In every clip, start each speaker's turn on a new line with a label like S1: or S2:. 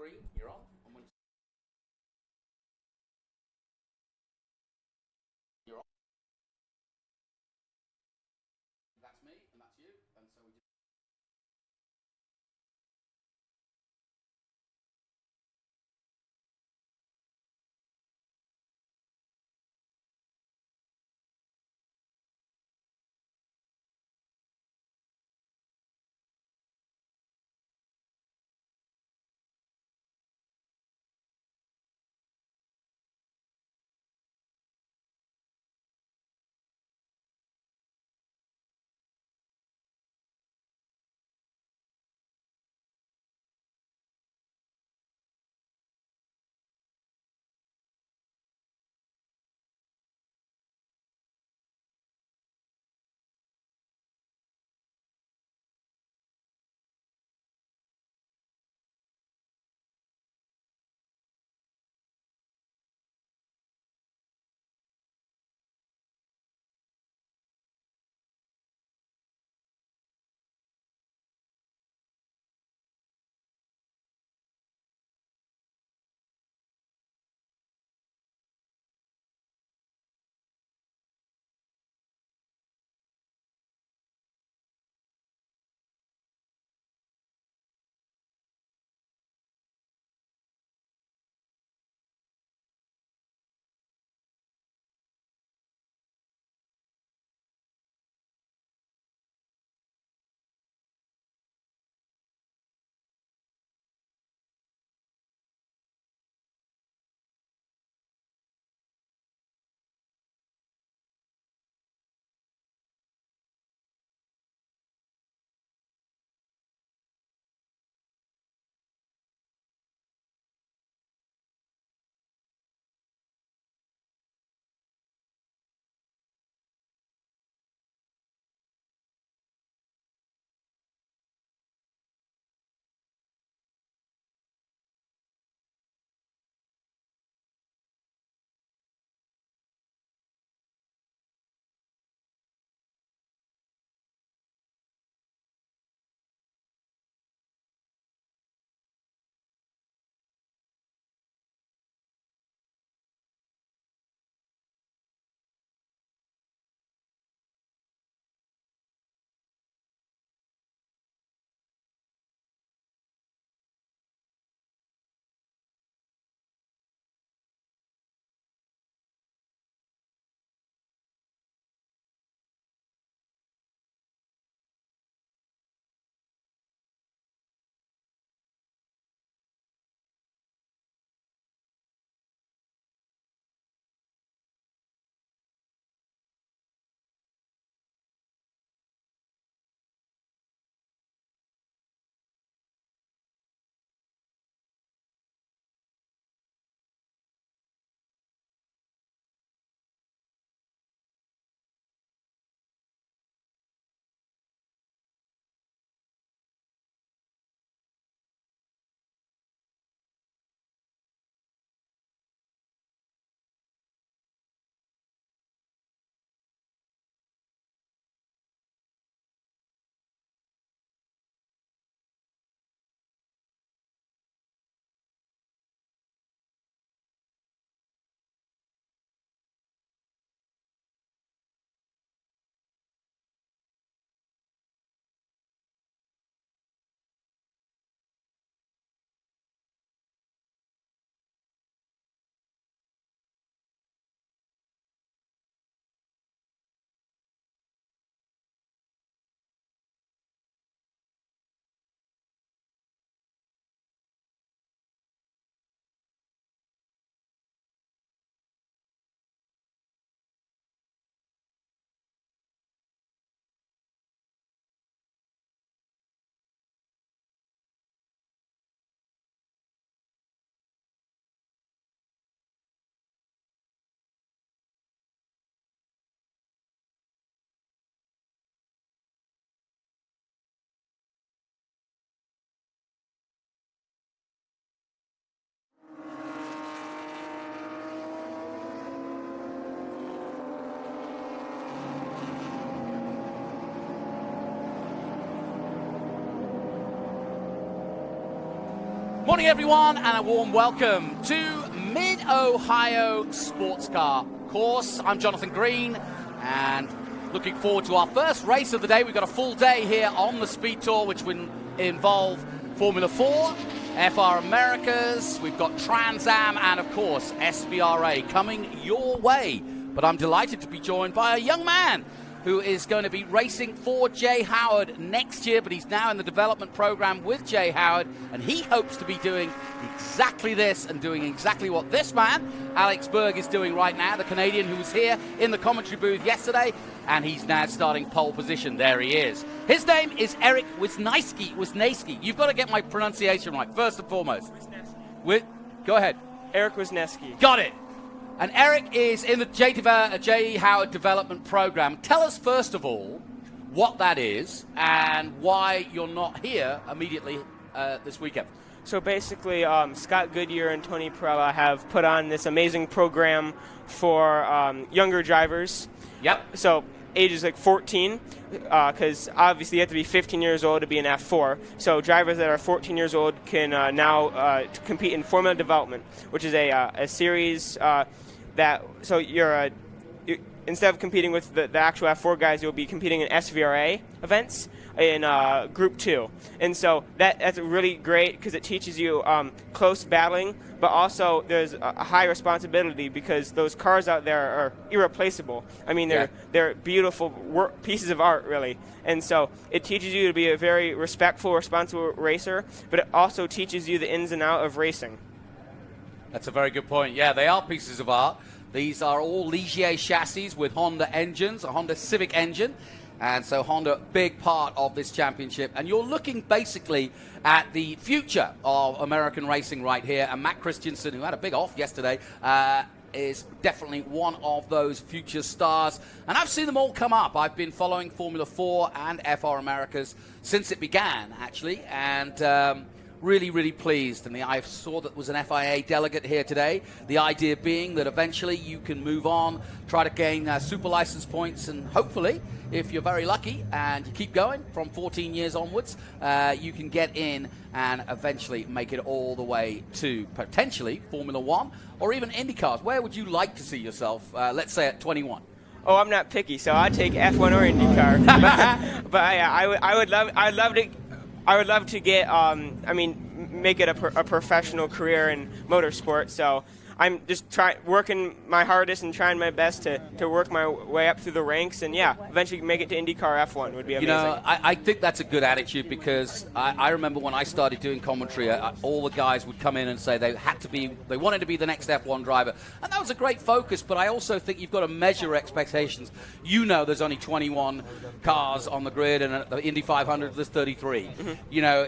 S1: green, you're on. And when you're on, that's me and that's you. And so we just morning, everyone, and a warm welcome to Mid-Ohio Sports Car Course. I'm Jonathan Green, and looking forward to our first race of the day. We've got a full day here on the Speed Tour, which will involve Formula 4, F4 Americas, we've got Trans Am, and of course SVRA coming your way. But I'm delighted to be joined by a young man who is going to be racing for Jay Howard next year, but he's now in the development program with Jay Howard, and he hopes to be doing exactly this and doing exactly what this man, Alex Berg, is doing right now, the Canadian who was here in the commentary booth yesterday, and he's now starting pole position. There he is. His name is Eric Wisniewski. You've got to get my pronunciation right, first and foremost. Go ahead.
S2: Eric Wisniewski.
S1: Got it. And Eric is in the Jay Howard development program. Tell us, first of all, what that is and why you're not here immediately this weekend.
S2: So basically, Scott Goodyear and Tony Perella have put on this amazing program for younger drivers.
S1: Yep.
S2: So ages like 14, because obviously you have to be 15 years old to be an F4. So drivers that are 14 years old can now compete in Formula Development, which is a series that, so you're instead of competing with the actual F4 guys, you'll be competing in SVRA events in Group 2. And so that's really great because it teaches you close battling, but also there's a high responsibility because those cars out there are irreplaceable. I mean, they're beautiful pieces of art, really. And so it teaches you to be a very respectful, responsible racer, but it also teaches you the ins and outs of racing.
S1: That's a very good point. Yeah, they are pieces of art. These are all Ligier chassis with Honda engines, a Honda Civic engine. And so Honda, big part of this championship. And you're looking basically at the future of American racing right here. And Matt Christensen, who had a big off yesterday, is definitely one of those future stars. And I've seen them all come up. I've been following Formula 4 and F4 Americas since it began, actually. And really, really pleased. And I saw that was an FIA delegate here today. The idea being that eventually you can move on, try to gain super license points, and hopefully, if you're very lucky and you keep going from 14 years onwards, you can get in and eventually make it all the way to potentially Formula 1 or even IndyCars. Where would you like to see yourself, let's say at 21?
S2: Oh, I'm not picky, so I'd take F1 or IndyCar. but I would love to get, make it a professional career in motorsport. So I'm just working my hardest and trying my best to work my way up through the ranks, and eventually make it to IndyCar F1 would be amazing.
S1: You know, I think that's a good attitude because I remember when I started doing commentary, all the guys would come in and say they wanted to be the next F1 driver, and that was a great focus. But I also think you've got to measure expectations. You know, there's only 21 cars on the grid, and at the Indy 500 there's 33. Mm-hmm. You know,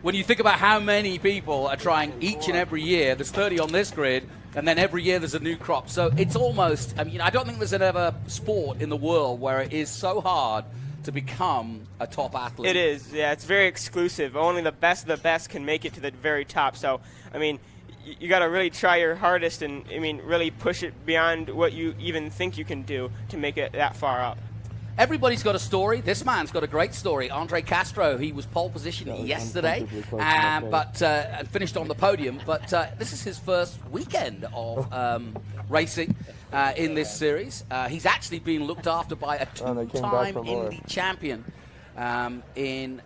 S1: when you think about how many people are trying each and every year, there's 30 on this grid, and then every year there's a new crop. So it's almost, I don't think there's another sport in the world where it is so hard to become a top athlete.
S2: It is, yeah. It's very exclusive. Only the best of the best can make it to the very top. So, you got to really try your hardest and, really push it beyond what you even think you can do to make it that far up.
S1: Everybody's got a story. This man's got a great story. Andre Castro, he was pole position yesterday, but finished on the podium. But this is his first weekend of racing in this series. He's actually been looked after by a two-time Indy champion in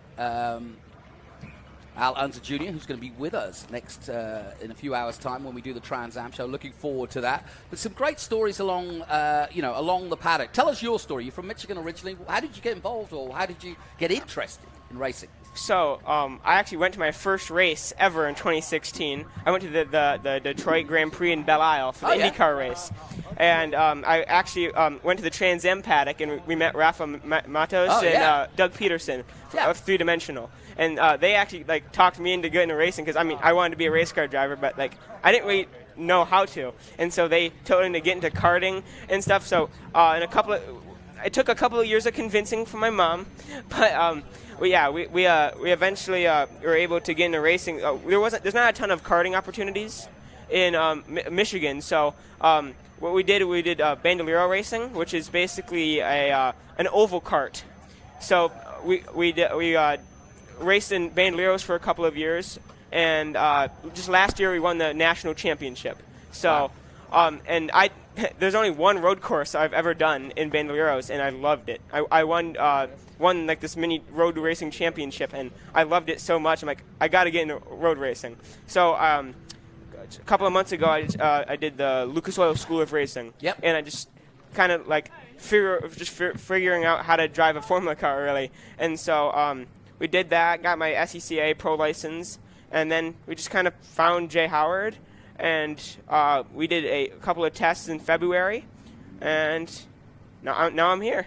S1: Al Unser Jr., who's going to be with us next in a few hours' time when we do the Trans Am show. Looking forward to that. But some great stories along, along the paddock. Tell us your story. You're from Michigan originally. How did you get involved, or how did you get interested in racing?
S2: So I actually went to my first race ever in 2016. I went to the Detroit Grand Prix in Belle Isle for the IndyCar race. And I actually went to the Trans Am paddock, and we met Rafa Miatas and Doug Peterson of Three Dimensional. And they actually talked me into getting into racing because I wanted to be a race car driver, but I didn't really know how to. And so they told me to get into karting and stuff. So it took a couple of years of convincing from my mom, but we eventually were able to get into racing. There's not a ton of karting opportunities in Michigan, so what we did Bandolero racing, which is basically an oval kart. So we raced in Bandoleros for a couple of years, and just last year we won the national championship. So, and there's only one road course I've ever done in Bandoleros, and I loved it. I won like this mini road racing championship, and I loved it so much. I'm like, I got to get into road racing. So a couple of months ago, I did the Lucas Oil School of Racing.
S1: Yep.
S2: And I just kind of like figuring out how to drive a Formula car, really. And so we did that, got my SECA Pro license, and then we just kind of found Jay Howard, and we did a couple of tests in February, and now I'm here.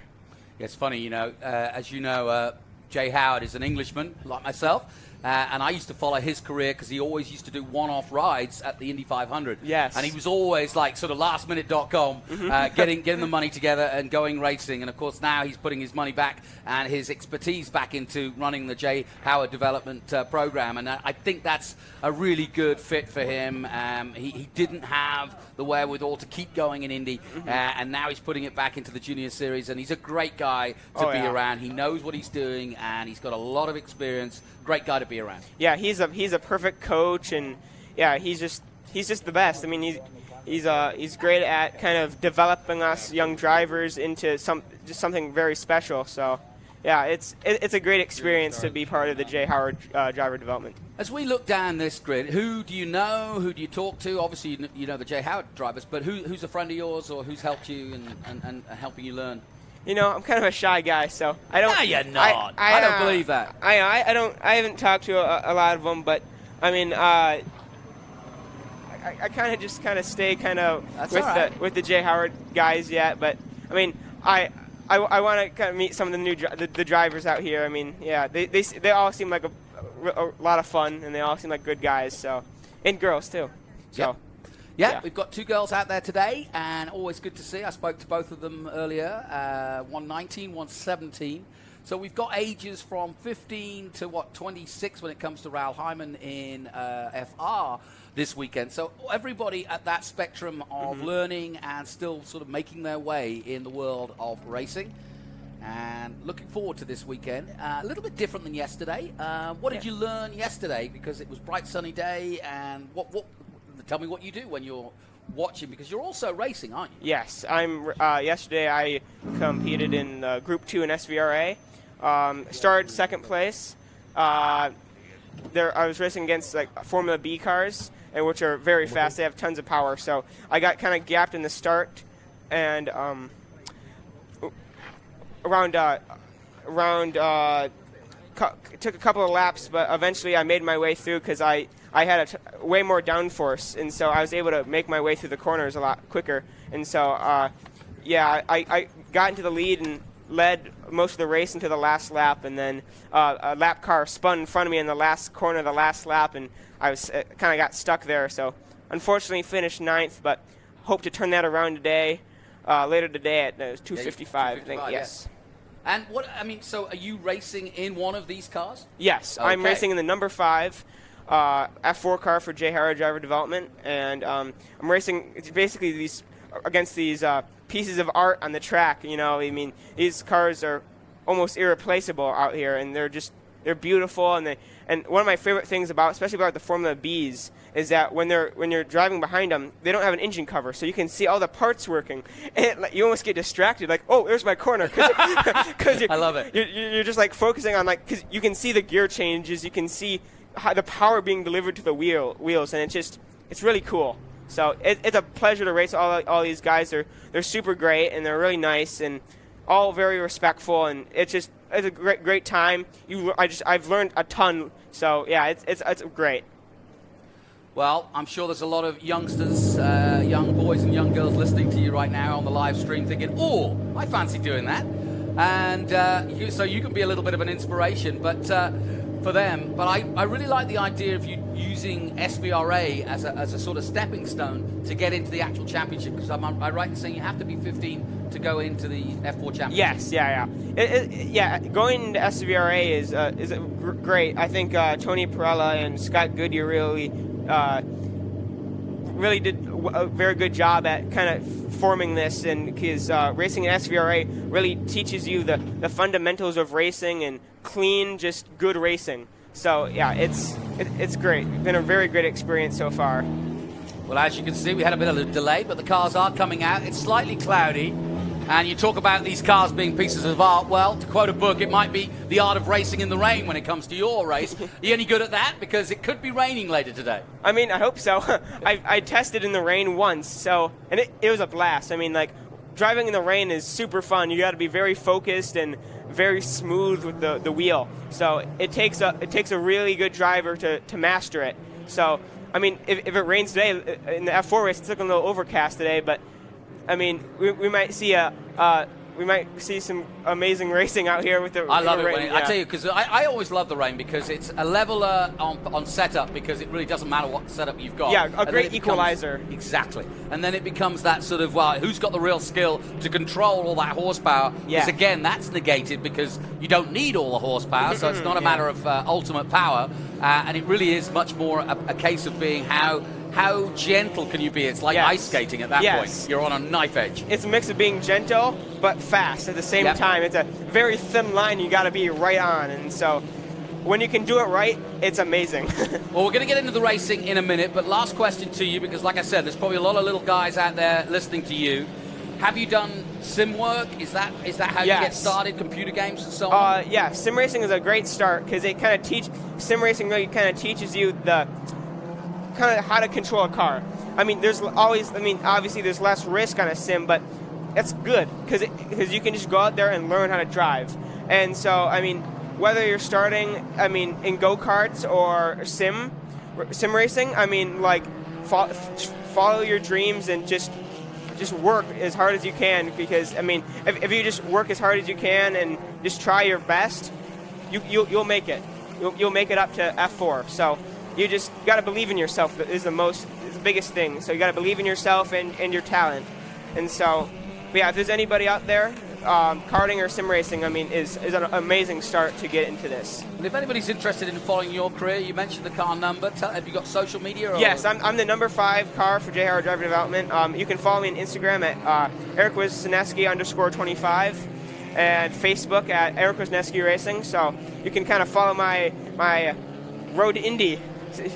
S1: It's funny, as you know, Jay Howard is an Englishman like myself, and I used to follow his career because he always used to do one-off rides at the Indy 500.
S2: Yes.
S1: And he was always like sort of lastminute.com, getting the money together and going racing. And, of course, now he's putting his money back and his expertise back into running the Jay Howard Development Program. And I think that's a really good fit for him. He didn't have the wherewithal to keep going in Indy, and now he's putting it back into the junior series. And he's a great guy to be around. He knows what he's doing, and he's got a lot of experience. Great guy to be around. Yeah,
S2: he's a perfect coach, and yeah, he's just the best. I mean, he's great at kind of developing us young drivers into something very special. So, yeah, it's a great experience to be part of the Jay Howard driver development.
S1: As we look down this grid, who do you know? Who do you talk to? Obviously, you know the Jay Howard drivers, but who's a friend of yours or who's helped you and helping you learn?
S2: I'm kind of a shy guy, so I don't.
S1: No, you're not. I don't believe that.
S2: I haven't talked to a lot of them, but I mean, I kind of stay with the Jay Howard guys yet. But I mean, I want to kind of meet some of the drivers out here. I mean, yeah, they all seem like a lot of fun, and they all seem like good guys. So, and girls too. So.
S1: Yep. Yeah, we've got two girls out there today, and always good to see. I spoke to both of them earlier, 119, 117. So we've got ages from 15 to, 26 when it comes to Raoul Hyman in FR this weekend. So everybody at that spectrum of learning and still sort of making their way in the world of racing. And looking forward to this weekend. A little bit different than yesterday. What did you learn yesterday? Because it was a bright, sunny day, and tell me what you do when you're watching, because you're also racing, aren't you?
S2: Yes, yesterday I competed in Group 2 in SVRA. Started second place. I was racing against like Formula B cars, which are very fast. They have tons of power. So I got kind of gapped in the start, and took a couple of laps, but eventually I made my way through because I had way more downforce, and so I was able to make my way through the corners a lot quicker. And so, I got into the lead and led most of the race into the last lap, and then a lap car spun in front of me in the last corner of the last lap, and I was kind of got stuck there. So unfortunately finished 9th, but hope to turn that around today, later today at 2:55, I think, yes.
S1: And so are you racing in one of these cars?
S2: Yes, okay. I'm racing in the number 5 F4 car for Jay Howard Driver Development, and I'm racing basically against these pieces of art on the track. I mean, these cars are almost irreplaceable out here, and they're beautiful. And one of my favorite things especially about the Formula Bs, is that when you're driving behind them, they don't have an engine cover, so you can see all the parts working, and you almost get distracted, like, oh, there's my corner, because
S1: I love it.
S2: You're just like focusing on because you can see the gear changes, you can see the power being delivered to the wheels, and it's really cool. So it's a pleasure to race all these guys. They're super great, and they're really nice, and all very respectful, and it's a great time. I've learned a ton. So yeah, it's great.
S1: Well, I'm sure there's a lot of youngsters, young boys and young girls listening to you right now on the live stream thinking, oh, I fancy doing that. And so you can be a little bit of an inspiration for them. But I really like the idea of you using SVRA as a sort of stepping stone to get into the actual championship. Because I'm right in saying you have to be 15 to go into the F4 championship.
S2: Yes, yeah. Going into SVRA is great. I think Tony Perella and Scott Goodyear really did a very good job at kind of forming this, and because racing in SVRA really teaches you the fundamentals of racing and clean, just good racing. So yeah, it's great. It's been a very great experience so far.
S1: Well, as you can see, we had a bit of a delay, but the cars are coming out. It's slightly cloudy. And you talk about these cars being pieces of art. Well, to quote a book, it might be the art of racing in the rain when it comes to your race. Are you any good at that? Because it could be raining later today.
S2: I mean, I hope so. I tested in the rain once, and it was a blast. I mean, like, driving in the rain is super fun. You got to be very focused and very smooth with the wheel. So it takes a really good driver to master it. So, I mean, if it rains today, in the F4 race, it's looking a little overcast today, but I mean, we might see some amazing racing out here with the
S1: I love it
S2: rain.
S1: when I tell you, because I always love the rain because it's a leveler on setup, because it really doesn't matter what setup you've got.
S2: Yeah, a great equalizer.
S1: Exactly. And then it becomes that sort of, well, who's got the real skill to control all that horsepower? Because again, that's negated because you don't need all the horsepower, so it's not a matter of ultimate power. And it really is much more a case of being how gentle can you be? It's like ice skating at that point. You're on a knife edge. It's
S2: a mix of being gentle but fast at the same time. It's a very thin line you got to be right on. And so when you can do it right, it's amazing.
S1: Well, we're going to get into the racing in a minute, but last question to you, because like I said, there's probably a lot of little guys out there listening to you. Have you done sim work? Is that how you get started, computer games and so on?
S2: Yeah, sim racing is a great start because it kind of sim racing really kind of teaches you kind of how to control a car. I mean, obviously there's less risk on a sim, but it's good because you can just go out there and learn how to drive. And so, I mean, whether you're starting, in go-karts or sim racing, like follow your dreams and just work as hard as you can, because if you just work as hard as you can and just try your best, you'll make it. You'll make it up to F4. So you just got to believe in yourself. Is the biggest thing. So you got to believe in yourself and your talent. And so, but yeah, if there's anybody out there, karting or sim racing, is an amazing start to get into this.
S1: And if anybody's interested in following your career, you mentioned the car number. Have you got social media? Or?
S2: Yes, I'm the number 5 car for JR Driver Development. You can follow me on Instagram at Eric Wisniewski _25 and Facebook at Eric Wisniewski Racing. So you can kind of follow my road to Indy,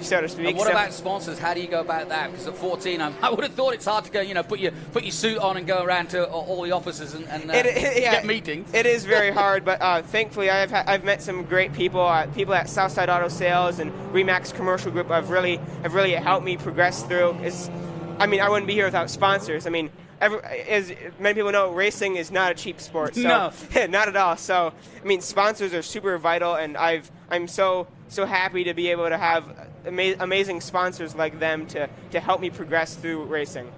S2: so to speak.
S1: And what about sponsors? How do you go about that? Because at 14, I would have thought it's hard to go, put your suit on and go around to all the offices and get meetings.
S2: It is very hard, but thankfully I've met some great people. People at Southside Auto Sales and Remax Commercial Group have really helped me progress through. I wouldn't be here without sponsors. As many people know, racing is not a cheap sport. So,
S1: no,
S2: not at all. So, sponsors are super vital, and I'm so happy to be able to have amazing sponsors like them to help me progress through racing.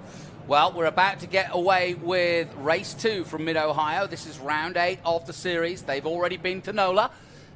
S1: Well, we're about to get away with race 2 from Mid-Ohio. This is round 8 of the series. They've already been to NOLA,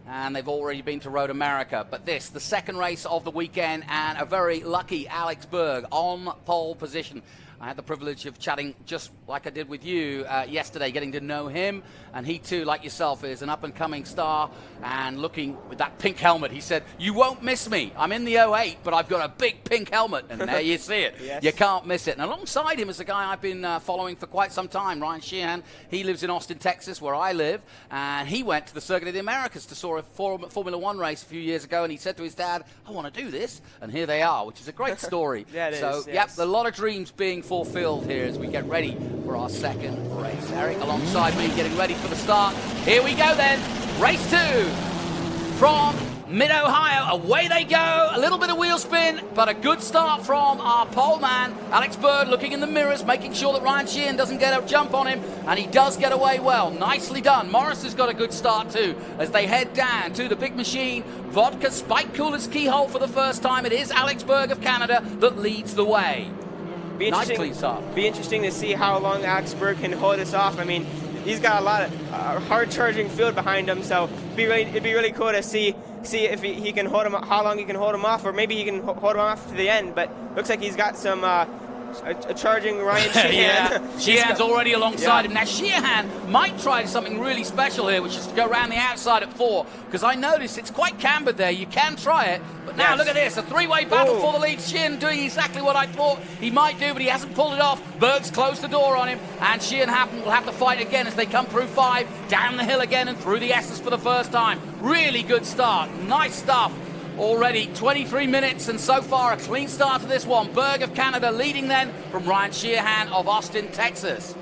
S1: and they've already been to Road America. But this, the second race of the weekend, and a very lucky Alex Berg on pole position. I had the privilege of chatting just like I did with you yesterday, getting to know him. And he, too, like yourself, is an up-and-coming star. And looking with that pink helmet, he said, "You won't miss me. I'm in the 08, but I've got a big pink helmet." And there you see it.
S2: Yes.
S1: You can't miss it. And alongside him is a guy I've been following for quite some time, Ryan Sheehan. He lives in Austin, Texas, where I live. And he went to the Circuit of the Americas to saw a Formula One race a few years ago. And he said to his dad, "I want to do this." And here they are, which is a great story.
S2: Yes.
S1: A lot of dreams being fulfilled here as we get ready for our second race. Eric alongside me getting ready for the start. Here we go then. Race 2 from Mid-Ohio. Away they go. A little bit of wheel spin, but a good start from our pole man, Alex Berg, looking in the mirrors, making sure that Ryan Sheehan doesn't get a jump on him, and he does get away well. Nicely done. Morris has got a good start too as they head down to the big machine. Vodka Spike Cooler's keyhole for the first time. It is Alex Berg of Canada that leads the way.
S2: Be interesting to see how long Alex Berg can hold this off. He's got a lot of hard-charging field behind him, so it'd be really cool to see if he can hold him, how long he can hold him off, or maybe he can hold him off to the end. But looks like he's got some charging Ryan Sheehan.
S1: Yeah, Sheehan's already alongside him. Now, Sheehan might try something really special here, which is to go around the outside at 4, because I noticed it's quite cambered there. You can try it, but now look at this, a three-way battle for the lead. Sheehan doing exactly what I thought he might do, but he hasn't pulled it off. Berg's closed the door on him, and Sheehan will have to fight again as they come through 5, down the hill again, and through the S's for the first time. Really good start. Nice stuff. Already 23 minutes, and so far a clean start to this one. Berg of Canada leading then from Ryan Sheehan of Austin, Texas.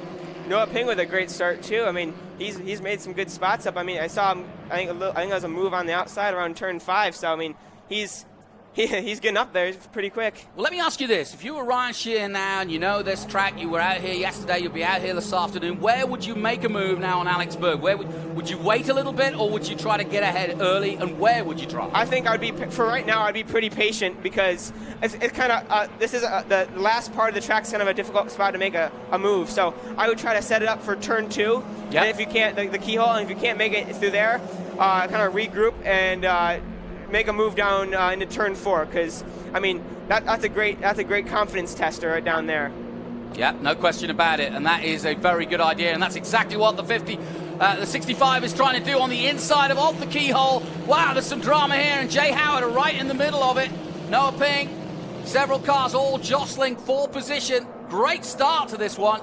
S2: Noah Ping with a great start too. I mean, he's made some good spots up. I mean, I saw him. I think there was a move on the outside around turn 5. So I mean, he's getting up there pretty quick.
S1: Well, let me ask you this. If you were Ryan Sheehan now and you know this track, you were out here yesterday, you'll be out here this afternoon, where would you make a move now on Alex Berg? Where would you wait a little bit, or would you try to get ahead early, and where would you try?
S2: I think for right now, I'd be pretty patient, because it's kind of, this is the last part of the track's kind of a difficult spot to make a move. So I would try to set it up for turn 2.
S1: Yep.
S2: And if you can't, the keyhole, and if you can't make it through there, kind of regroup and make a move down into turn 4, because I mean that's a great confidence tester right down there.
S1: Yeah, no question about it, and that is a very good idea, and that's exactly what the 65 is trying to do on the inside of the keyhole. Wow, there's some drama here, and Jay Howard are right in the middle of it. Noah Ping, several cars all jostling for position. Great start to this one,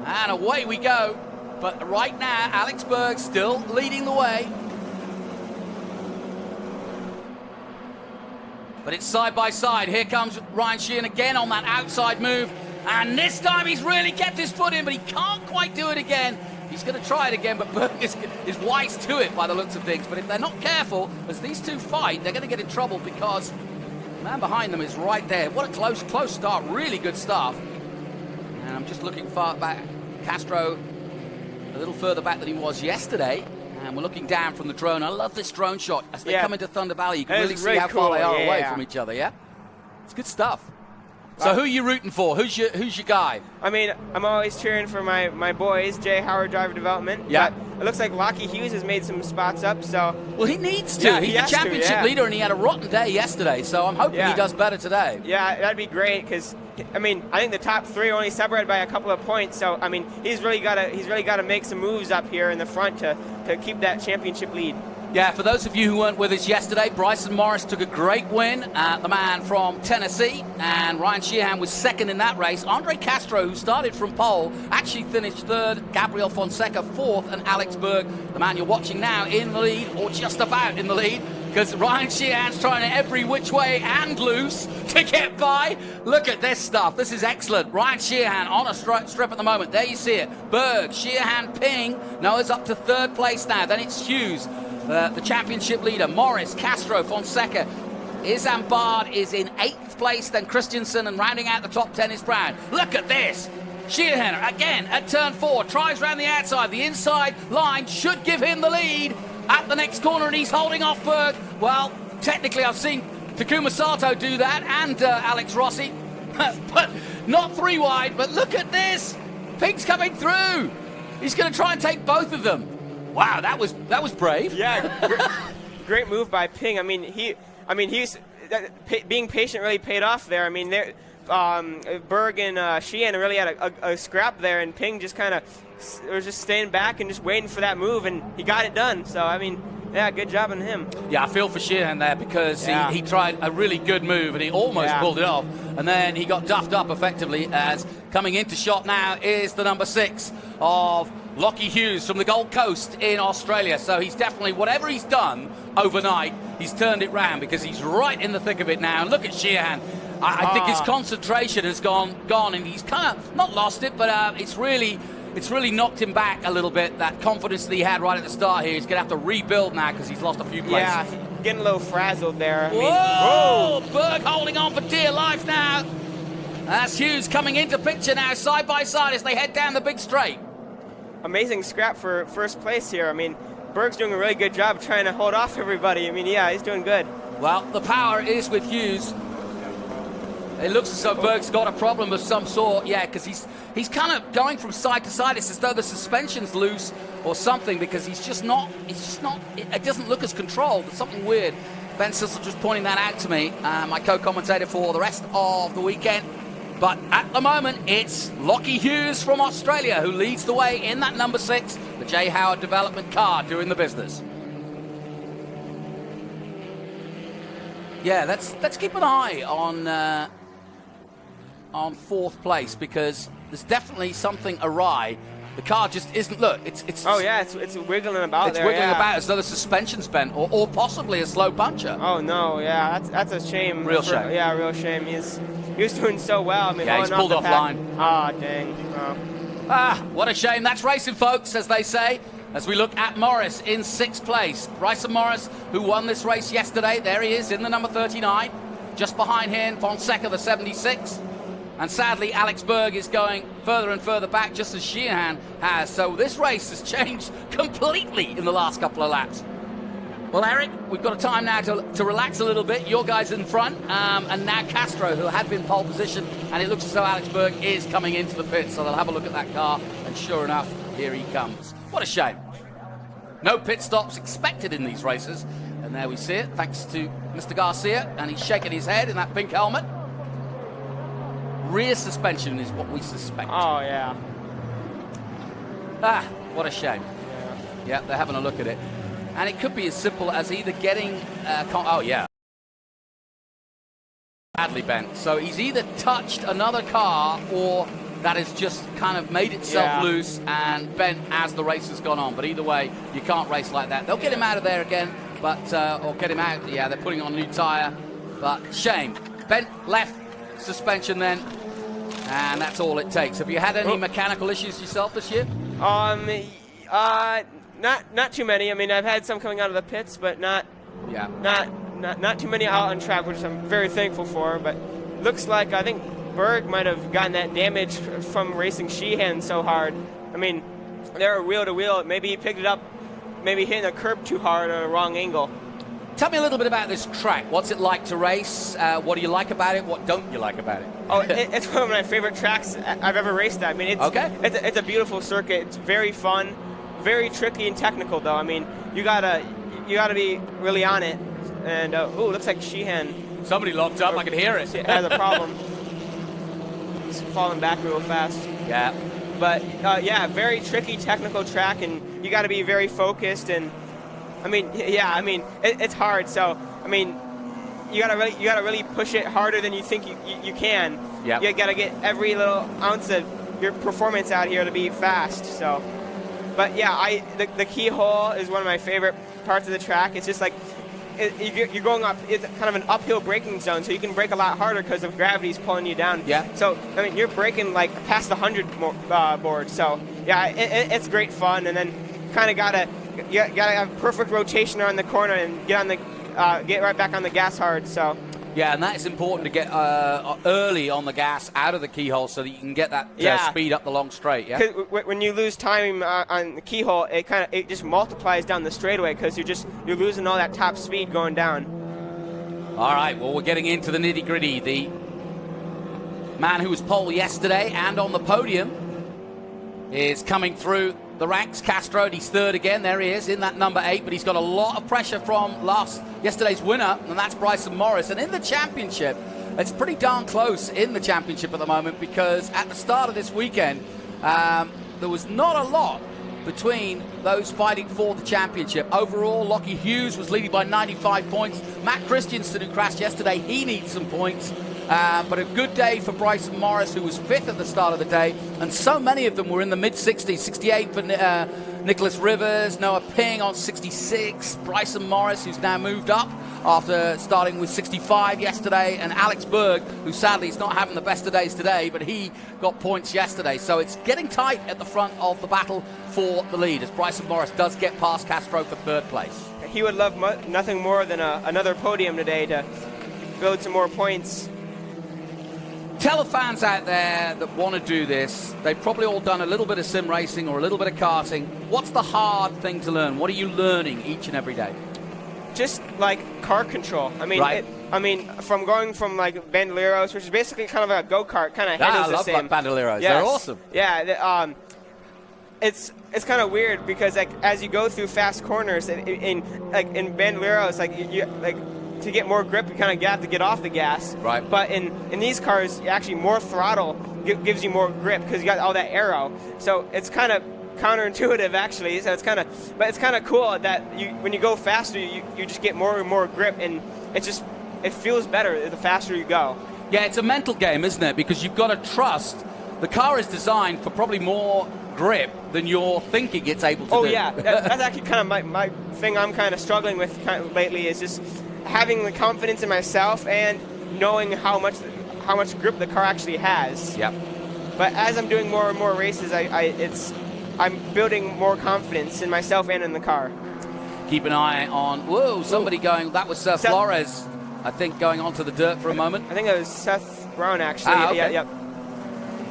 S1: and away we go. But right now, Alex Berg still leading the way. But it's side by side. Here comes Ryan Sheehan again on that outside move. And this time he's really kept his foot in, but he can't quite do it again. He's going to try it again, but Berg is wise to it by the looks of things. But if they're not careful, as these two fight, they're going to get in trouble, because the man behind them is right there. What a close start. Really good stuff. And I'm just looking far back. Castro a little further back than he was yesterday. And we're looking down from the drone. I love this drone shot. As they come into Thunder Valley, you can really see how far they are away from each other, yeah? It's good stuff. So who are you rooting for? Who's your guy?
S2: I mean, I'm always cheering for my boys, Jay Howard Driver Development.
S1: Yeah.
S2: But it looks like Lockie Hughes has made some spots up, so...
S1: Well, he needs to.
S2: Yeah,
S1: He's the championship leader, and he had a rotten day yesterday, so I'm hoping he does better today.
S2: Yeah, that'd be great, because, I mean, I think the top 3 are only separated by a couple of points, so, I mean, he's really got to make some moves up here in the front to keep that championship lead.
S1: Yeah, for those of you who weren't with us yesterday, Bryson Morris took a great win, the man from Tennessee, and Ryan Sheehan was second in that race. Andre Castro, who started from pole, actually finished 3rd, Gabriel Fonseca 4th, and Alex Berg, the man you're watching now, in the lead, or just about in the lead, because Ryan Sheehan's trying it every which way and loose to get by. Look at this stuff. This is excellent. Ryan Sheehan on a strip at the moment. There you see it. Berg, Sheehan, Ping. Noah's up to 3rd place now. Then it's Hughes, the championship leader. Morris, Castro, Fonseca. Isambard is in 8th place. Then Christensen, and rounding out the top 10 is Brown. Look at this. Sheehan again at turn 4. Tries round the outside. The inside line should give him the lead at the next corner, and he's holding off Berg. Well, technically I've seen Takuma Sato do that, and Alex Rossi, but not 3 wide. But look at this. Ping's coming through. He's going to try and take both of them. Wow, that was brave.
S2: Yeah, great move by Ping. I mean, he's being patient really paid off there. I mean, Berg and Sheehan really had a scrap there, and Ping just kind of was just staying back and just waiting for that move, and he got it done. So, I mean, yeah, good job on him.
S1: Yeah, I feel for Sheehan there, because he tried a really good move, and he almost pulled it off, and then he got duffed up effectively, as coming into shot now is the number 6 of Lockie Hughes from the Gold Coast in Australia. So he's definitely, whatever he's done overnight, he's turned it round, because he's right in the thick of it now. And look at Sheehan. I think his concentration has gone, and he's kind of not lost it, but it's really knocked him back a little bit. That confidence that he had right at the start here, he's going to have to rebuild now, because he's lost a few places.
S2: Yeah, getting a little frazzled there.
S1: Whoa! Berg holding on for dear life now. That's Hughes coming into picture now, side by side, as they head down the big straight.
S2: Amazing scrap for 1st place here. I mean, Berg's doing a really good job trying to hold off everybody. I mean, yeah, he's doing good.
S1: Well, the power is with Hughes. It looks as though Berg's got a problem of some sort, yeah, because he's kind of going from side to side. It's as though the suspension's loose or something, because it doesn't look as controlled. It's something weird. Ben Sissel just pointing that out to me, my co-commentator for the rest of the weekend. But at the moment, it's Lockie Hughes from Australia who leads the way in that number 6, the J. Howard development car doing the business. Yeah, let's keep an eye on 4th place, because there's definitely something awry. The car just isn't. Look, it's.
S2: Oh yeah, it's wiggling about.
S1: It's wiggling about as though the suspension's bent, or possibly a slow puncher.
S2: Oh no, yeah, that's a shame.
S1: Real shame.
S2: Yeah, real shame. He was doing so well. I mean,
S1: yeah, he's pulled off line.
S2: Ah, dang. Oh.
S1: What a shame. That's racing, folks, as they say. As we look at Morris in 6th place. Bryson Morris, who won this race yesterday. There he is in the number 39. Just behind him, Fonseca, the 76. And sadly, Alex Berg is going further and further back, just as Sheehan has. So this race has changed completely in the last couple of laps. Well, Eric, we've got a time now to relax a little bit. Your guys in front, and now Castro, who had been pole position, and it looks as though Alex Berg is coming into the pit. So they'll have a look at that car, and sure enough, here he comes. What a shame. No pit stops expected in these races. And there we see it, thanks to Mr. Garcia, and he's shaking his head in that pink helmet. Rear suspension is what we suspect.
S2: Oh, yeah.
S1: What a shame. Yeah, they're having a look at it. And it could be as simple as either getting... oh, yeah. Badly bent. So he's either touched another car, or that has just kind of made itself loose and bent as the race has gone on. But either way, you can't race like that. They'll get him out of there again, but or get him out. Yeah, they're putting on a new tyre. But shame. Bent left suspension then. And that's all it takes. Have you had any mechanical issues yourself this year?
S2: Not too many. I mean, I've had some coming out of the pits, but not too many out on track, which I'm very thankful for. But looks like I think Berg might have gotten that damage from racing Sheehan so hard. I mean, they're wheel to wheel. Maybe he picked it up, maybe hitting a curb too hard at a wrong angle.
S1: Tell me a little bit about this track. What's it like to race? What do you like about it? What don't you like about it?
S2: Oh, it's one of my favorite tracks I've ever raced at. I mean, it's a beautiful circuit. It's very fun, very tricky and technical, though. I mean, you gotta be really on it. And looks like Sheehan.
S1: Somebody locked up. I can hear it.
S2: Has a problem. He's falling back real fast.
S1: Yeah.
S2: But yeah, very tricky technical track, and you got to be very focused. And I mean, it's hard. So I mean, you gotta really push it harder than you think you can.
S1: Yeah.
S2: You gotta get every little ounce of your performance out here to be fast. So, but yeah, the keyhole is one of my favorite parts of the track. It's just like you're going up. It's kind of an uphill braking zone, so you can brake a lot harder because of gravity's pulling you down.
S1: Yeah.
S2: So I mean, you're braking like past the 100 board. So yeah, it's great fun, and then kind of gotta have perfect rotation around the corner and get right back on the gas hard. So
S1: yeah, and that is important to get early on the gas out of the keyhole so that you can get that speed up the long straight. Yeah.
S2: Because when you lose time on the keyhole, it just multiplies down the straightaway because you're losing all that top speed going down.
S1: All right. Well, we're getting into the nitty gritty. The man who was pole yesterday and on the podium is coming through the ranks. Castro, and he's third again. There he is in that number 8, but he's got a lot of pressure from yesterday's winner, and that's Bryson Morris. And in the championship, it's pretty darn close in the championship at the moment, because at the start of this weekend, there was not a lot between those fighting for the championship. Overall, Lockie Hughes was leading by 95 points. Matt Christiansen, who crashed yesterday, he needs some points. But a good day for Bryson Morris, who was 5th at the start of the day, and so many of them were in the mid-60s. 68 for Nicholas Rivers, Noah Ping on 66, Bryson Morris, who's now moved up after starting with 65 yesterday, and Alex Berg, who sadly is not having the best of days today, but he got points yesterday. So it's getting tight at the front of the battle for the lead, as Bryson Morris does get past Castro for 3rd place.
S2: He would love nothing more than another podium today to build some more points.
S1: Tell the fans out there that want to do this, they've probably all done a little bit of sim racing or a little bit of karting. What's the hard thing to learn? What are you learning each and every day?
S2: Just like car control. I mean, from going from like bandoleros, which is basically kind of a go-kart, kind of handles the same.
S1: I love bandoleros.
S2: Yes.
S1: They're awesome.
S2: Yeah. It's kind of weird because like as you go through fast corners in bandoleros, like to get more grip, you kind of have to get off the gas.
S1: Right.
S2: But in these cars, actually more throttle gives you more grip because you got all that aero. So it's kind of counterintuitive actually. So it's kind of cool that when you go faster, you just get more and more grip, and it feels better the faster you go.
S1: Yeah, it's a mental game, isn't it? Because you've got to trust. The car is designed for probably more grip than you're thinking it's able to do.
S2: Oh yeah, that's actually kind of my thing I'm kind of struggling with lately, is just having the confidence in myself and knowing how much grip the car actually has.
S1: Yep.
S2: But as I'm doing more and more races, I'm building more confidence in myself and in the car.
S1: Keep an eye on, whoa, somebody going, that was Flores, I think, going onto the dirt for a moment.
S2: I think it was Seth Brown, actually.
S1: Okay.
S2: Yeah,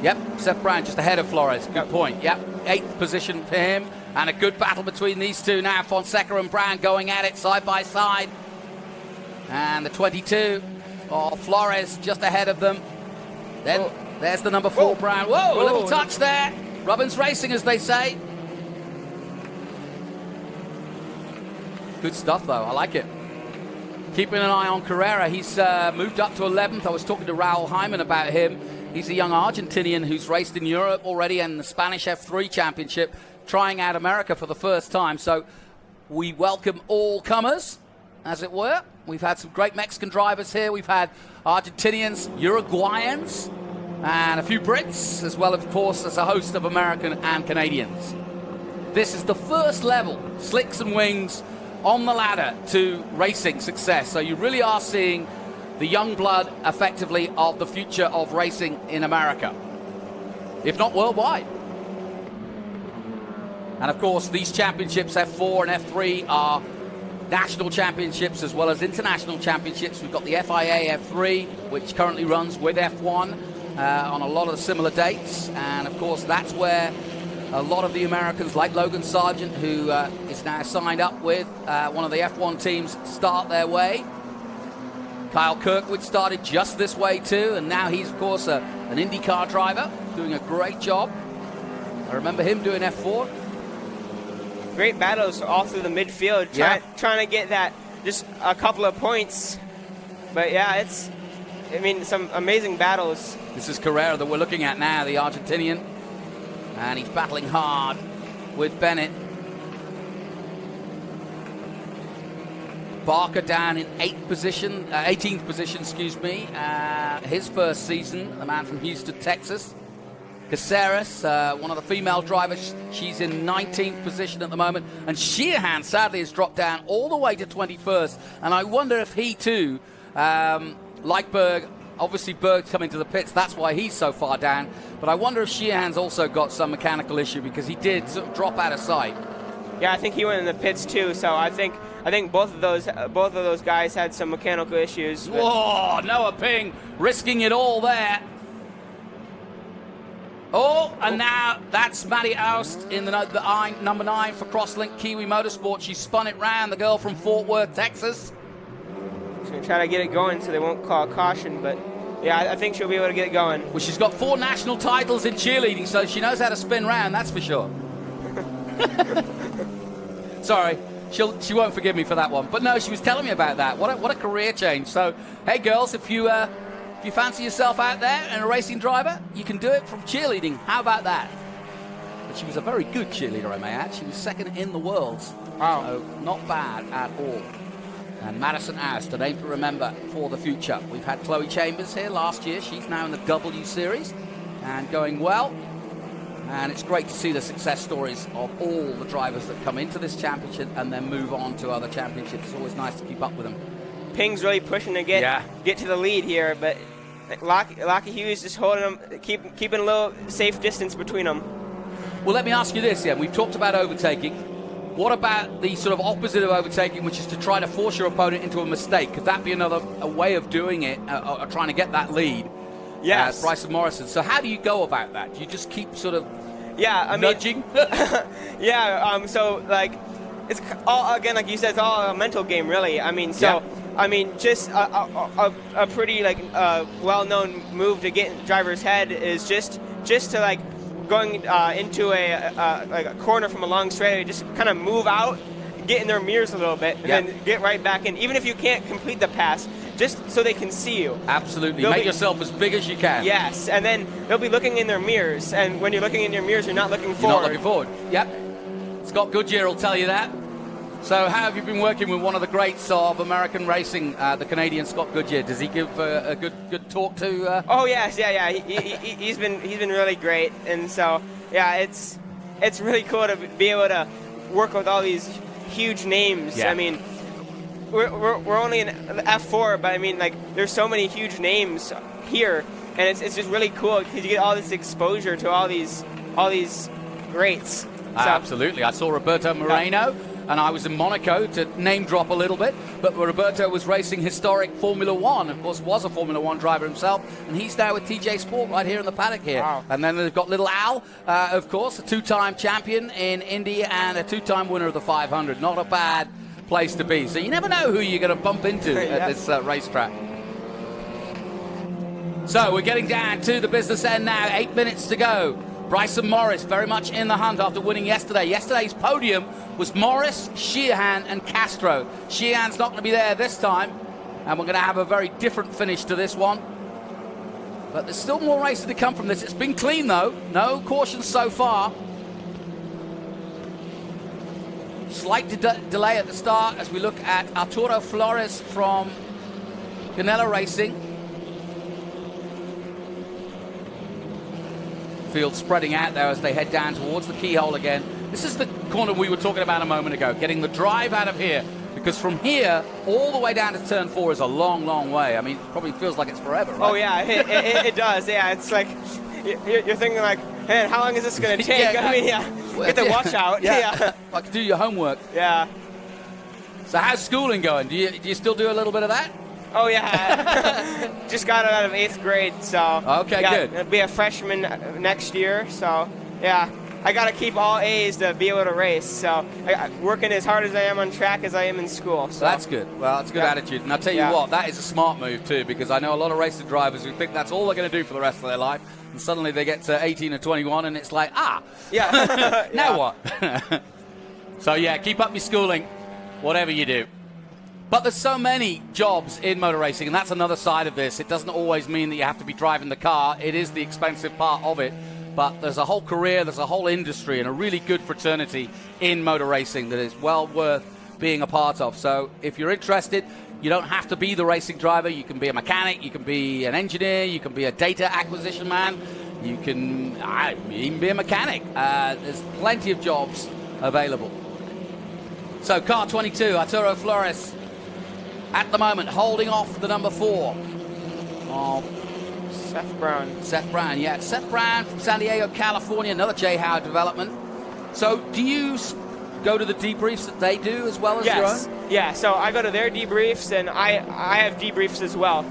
S1: Yep, Seth Brown just ahead of Flores. Good point. Yep, 8th position for him. And a good battle between these two now. Fonseca and Brown going at it side by side. And the 22 of Flores just ahead of them. Then there's the number 4, Brown. Whoa, a little touch there. Robbins Racing, as they say. Good stuff, though. I like it. Keeping an eye on Carrera. He's moved up to 11th. I was talking to Raul Hyman about him. He's a young Argentinian who's raced in Europe already and the Spanish F3 Championship, trying out America for the first time. So we welcome all comers, as it were. We've had some great Mexican drivers here. We've had Argentinians, Uruguayans, and a few Brits, as well, of course, as a host of American and Canadians. This is the first level, slicks and wings, on the ladder to racing success. So you really are seeing the young blood, effectively, of the future of racing in America, if not worldwide. And of course, these championships, F4 and F3, are national championships as well as international championships. We've got the FIA F3, which currently runs with F1 on a lot of the similar dates. And of course, that's where a lot of the Americans, like Logan Sargent, who is now signed up with one of the F1 teams, start their way. Kyle Kirkwood started just this way too, and now he's, of course, an IndyCar driver, doing a great job. I remember him doing F4.
S2: Great battles all through the midfield, trying to get that, just a couple of points. But yeah, some amazing battles.
S1: This is Carrera that we're looking at now, the Argentinian, and he's battling hard with Bennett. Barker down in 18th position, his first season, the man from Houston, Texas. Caceres, one of the female drivers, she's in 19th position at the moment. And Sheehan, sadly, has dropped down all the way to 21st. And I wonder if he, too, like Berg, obviously Berg's coming to the pits, that's why he's so far down. But I wonder if Sheehan's also got some mechanical issue, because he did sort of drop out of sight.
S2: Yeah, I think he went in the pits, too, so I think both of those guys had some mechanical issues.
S1: Whoa, Noah Ping risking it all there. Oh, and now that's Maddie Aust in the number 9 for Crosslink Kiwi Motorsport. She spun it round, the girl from Fort Worth, Texas.
S2: She's going to try to get it going so they won't call caution, but yeah, I think she'll be able to get it going.
S1: Well, she's got 4 national titles in cheerleading, so she knows how to spin round, that's for sure. Sorry. She won't forgive me for that one. But no, she was telling me about that. What a career change. So, hey, girls, if you fancy yourself out there and a racing driver, you can do it from cheerleading. How about that? But she was a very good cheerleader, I may add. She was second in the world.
S2: Wow.
S1: So not bad at all. And Madison Aust, a name to remember for the future. We've had Chloe Chambers here last year. She's now in the W Series and going well. And it's great to see the success stories of all the drivers that come into this championship and then move on to other championships. It's always nice to keep up with them.
S2: Ping's really pushing to get to the lead here, but Lockie Hughes just holding them, keeping a little safe distance between them.
S1: Well, let me ask you this, We've talked about overtaking. What about the sort of opposite of overtaking, which is to try to force your opponent into a mistake? Could that be a way of doing it, or trying to get that lead?
S2: Yes.
S1: Bryson Morrison. So how do you go about that? Do you just keep sort of nudging?
S2: Yeah. So like, it's all, again, like you said, it's all a mental game, really. I mean, so I mean, just a pretty well-known move to get in the driver's head is just to like going into a corner from a long straightaway, just kind of move out, get in their mirrors a little bit and then get right back in. Even if you can't complete the pass, just so they can see you.
S1: Absolutely. Make yourself as big as you can.
S2: Yes, and then they'll be looking in their mirrors, and when you're looking in your mirrors, you're not looking forward.
S1: You're not looking forward. Yep. Scott Goodyear will tell you that. So how have you been working with one of the greats of American racing, the Canadian Scott Goodyear? Does he give a good talk to?
S2: Oh yes, yeah. He's been really great, and so yeah, it's really cool to be able to work with all these huge names.
S1: Yeah.
S2: I mean, we're only in F4, but I mean, like, there's so many huge names here, and it's just really cool because you get all this exposure to all these greats. So,
S1: absolutely. I saw Roberto Moreno, and I was in Monaco to name drop a little bit, but Roberto was racing historic Formula One, of course, was a Formula One driver himself, and he's now with TJ Sport right here in the paddock here.
S2: Wow.
S1: And then they've got little Al, of course, a two-time champion in Indy and a two-time winner of the 500. Not a bad place to be. So you never know who you're going to bump into at this racetrack. So we're getting down to the business end now. 8 minutes to go. Bryson Morris very much in the hunt after winning yesterday. Yesterday's podium was Morris, Sheehan, and Castro. Sheehan's not going to be there this time, and we're going to have a very different finish to this one. But there's still more racing to come from this. It's been clean, though. No cautions so far. Slight delay at the start as we look at Arturo Flores from Canella Racing. Field spreading out there as they head down towards the keyhole again. This is the corner we were talking about a moment ago, getting the drive out of here, because from here all the way down to turn 4 is a long, long way. I mean, it probably feels like it's forever, right?
S2: Oh yeah, it does. Yeah, it's like you're thinking like, man, how long is this going to take? I mean, you have to watch out.
S1: Yeah. Like, do your homework.
S2: Yeah.
S1: So how's schooling going? Do you still do a little bit of that?
S2: Oh yeah, just got out of 8th grade, so
S1: okay, good.
S2: I'll be a freshman next year, so yeah, I got to keep all A's to be able to race. So working as hard as I am on track as I am in school. So
S1: that's good. Well, that's a good attitude, and I'll tell you what, that is a smart move too, because I know a lot of racing drivers who think that's all they're going to do for the rest of their life, and suddenly they get to 18 or 21, and it's like, now what? So yeah, keep up your schooling, whatever you do. But there's so many jobs in motor racing, and that's another side of this. It doesn't always mean that you have to be driving the car. It is the expensive part of it. But there's a whole career, there's a whole industry, and a really good fraternity in motor racing that is well worth being a part of. So if you're interested, you don't have to be the racing driver. You can be a mechanic, you can be an engineer, you can be a data acquisition man, you can even be a mechanic. There's plenty of jobs available. So car 22, Arturo Flores, at the moment, holding off the number 4 of
S2: Seth Brown.
S1: Seth Brown, yeah. Seth Brown from San Diego, California, another J. Howard development. So do you go to the debriefs that they do as well as your own?
S2: Yeah, so I go to their debriefs, and I have debriefs as well.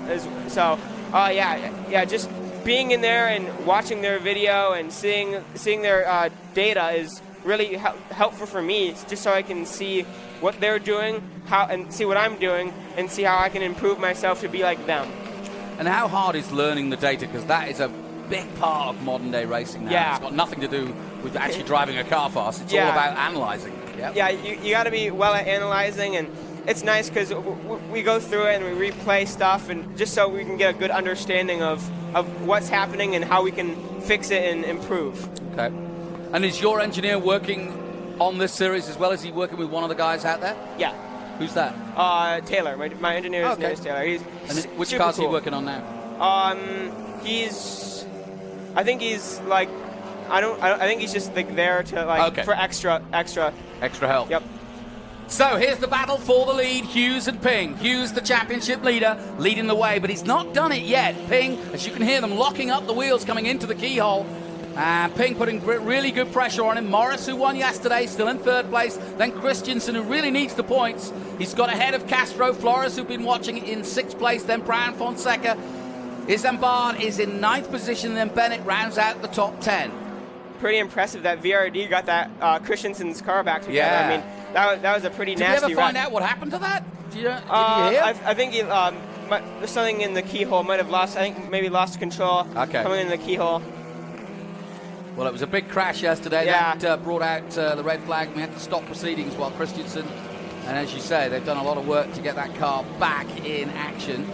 S2: Just being in there and watching their video and seeing their data is really helpful for me, just so I can see what they're doing, and see what I'm doing, and see how I can improve myself to be like them.
S1: And how hard is learning the data? Because that is a big part of modern day racing now.
S2: Yeah.
S1: It's got nothing to do with actually driving a car fast. It's all about analyzing. Yep.
S2: Yeah, you got to be well at analyzing, and it's nice because we go through it and we replay stuff, and just so we can get a good understanding of what's happening and how we can fix it and improve.
S1: Okay. And is your engineer working on this series as well? Is he working with one of the guys out there?
S2: Yeah.
S1: Who's that?
S2: Taylor. My engineer's name is Taylor.
S1: Which car's is he working on now?
S2: I think he's like, I think he's just like there to for extra
S1: help.
S2: Yep.
S1: So here's the battle for the lead, Hughes and Ping. Hughes, the championship leader, leading the way, but he's not done it yet. Ping, as you can hear them locking up the wheels coming into the keyhole. Ping putting really good pressure on him. Morris, who won yesterday, still in 3rd place. Then Christensen, who really needs the points. He's got ahead of Castro. Flores, who've been watching, in 6th place. Then Brown, Fonseca. Isambard is in 9th position. Then Bennett rounds out the top 10.
S2: Pretty impressive that VRD got that Christensen's car back together.
S1: Yeah.
S2: I mean, that was a pretty nasty
S1: Did you ever find out what happened to that? Did you hear?
S2: I think he, there's something in the keyhole. Might have lost. I think maybe lost control.
S1: Okay.
S2: Coming in the keyhole.
S1: Well, it was a big crash yesterday.
S2: Yeah.
S1: That brought out the red flag. We had to stop proceedings while Christensen And as you say, they've done a lot of work to get that car back in action.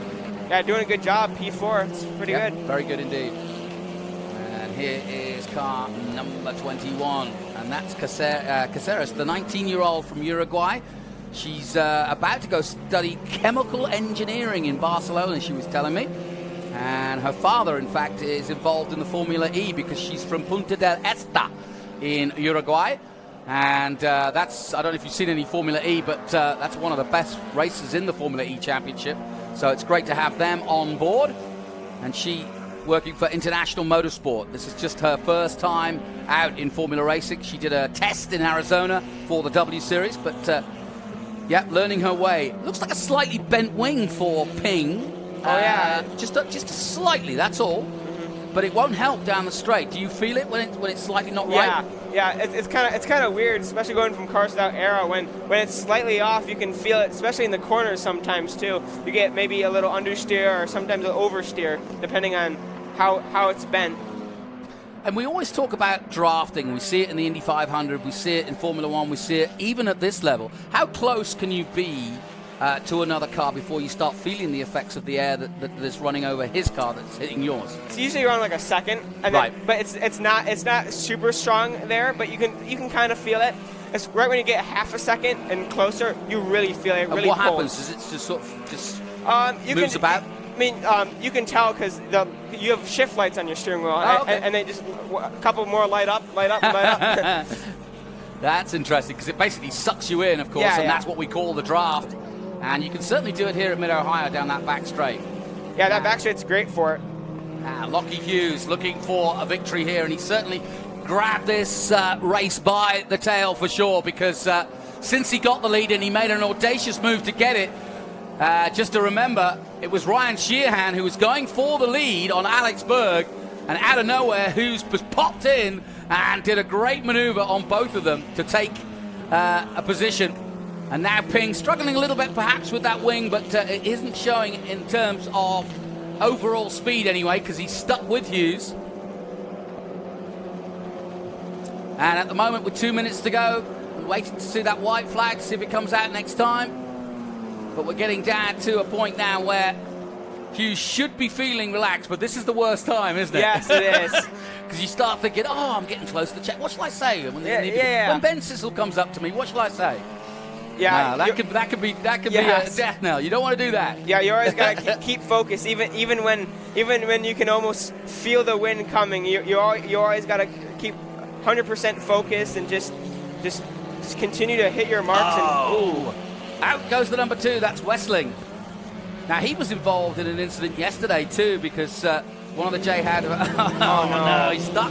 S2: Yeah, doing a good job, P4. It's pretty good.
S1: Very good indeed. And here is car number 21, and that's Caceres, the 19-year-old from Uruguay. She's about to go study chemical engineering in Barcelona, she was telling me. And her father, in fact, is involved in the Formula E because she's from Punta del Este in Uruguay. And that's, I don't know if you've seen any Formula E, but that's one of the best races in the Formula E Championship. So it's great to have them on board. And she working for International Motorsport. This is just her first time out in Formula racing. She did a test in Arizona for the W Series, but yeah, learning her way. Looks like a slightly bent wing for Ping.
S2: Oh yeah,
S1: just slightly. That's all. But it won't help down the straight. Do you feel it when it's slightly not right?
S2: Yeah. It's kind of weird, especially going from cars without aero. When it's slightly off, you can feel it, especially in the corners sometimes too. You get maybe a little understeer or sometimes an oversteer, depending on how it's bent.
S1: And we always talk about drafting. We see it in the Indy 500. We see it in Formula One. We see it even at this level. How close can you be to another car before you start feeling the effects of the air that's running over his car that's hitting yours?
S2: It's usually around like a second, and
S1: right.
S2: But it's not super strong there, but you can kind of feel it. It's right when you get half a second and closer, you really feel it. Really
S1: what
S2: pulls.
S1: happens? Is it just sort of just
S2: moves
S1: about?
S2: I mean, you can tell because you have shift lights on your steering wheel, and they just a couple more light up.
S1: That's interesting because it basically sucks you in, of course, and that's what we call the draft. And you can certainly do it here at Mid-Ohio down that back straight.
S2: Yeah, that back straight's great for it.
S1: Lockie Hughes looking for a victory here, and he certainly grabbed this race by the tail for sure because since he got the lead and he made an audacious move to get it, just to remember, it was Ryan Sheehan who was going for the lead on Alex Berg, and out of nowhere, Hughes popped in and did a great maneuver on both of them to take a position. And now Ping struggling a little bit perhaps with that wing, but it isn't showing in terms of overall speed anyway, because he's stuck with Hughes. And at the moment, with 2 minutes to go, we're waiting to see that white flag, see if it comes out next time. But we're getting down to a point now where Hughes should be feeling relaxed, but this is the worst time, isn't it?
S2: Yes, it is.
S1: Because you start thinking, oh, I'm getting close to the check. What shall I say? When Ben Sissel comes up to me, what shall I say?
S2: Yeah,
S1: that could be a death knell. You don't want to do that.
S2: Yeah, you always got to keep focus, even when you can almost feel the wind coming. You always got to keep 100% focused and just continue to hit your marks.
S1: Out goes the number 2. That's Wessling. Now he was involved in an incident yesterday too because one of the J had. No, he's stuck.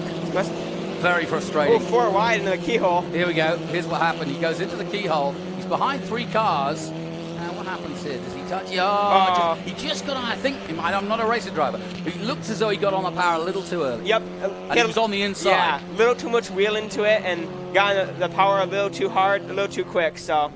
S1: Very frustrating.
S2: 4 wide into the keyhole.
S1: Here we go. Here's what happened. He goes into the keyhole. He's behind 3 cars. Now what happens here? Does he touch? He just got on. I think he might. I'm not a racing driver. He looks as though he got on the power a little too early.
S2: Yep.
S1: And he was on the inside.
S2: Yeah, a little too much wheel into it and got on the power a little too hard, a little too quick. So.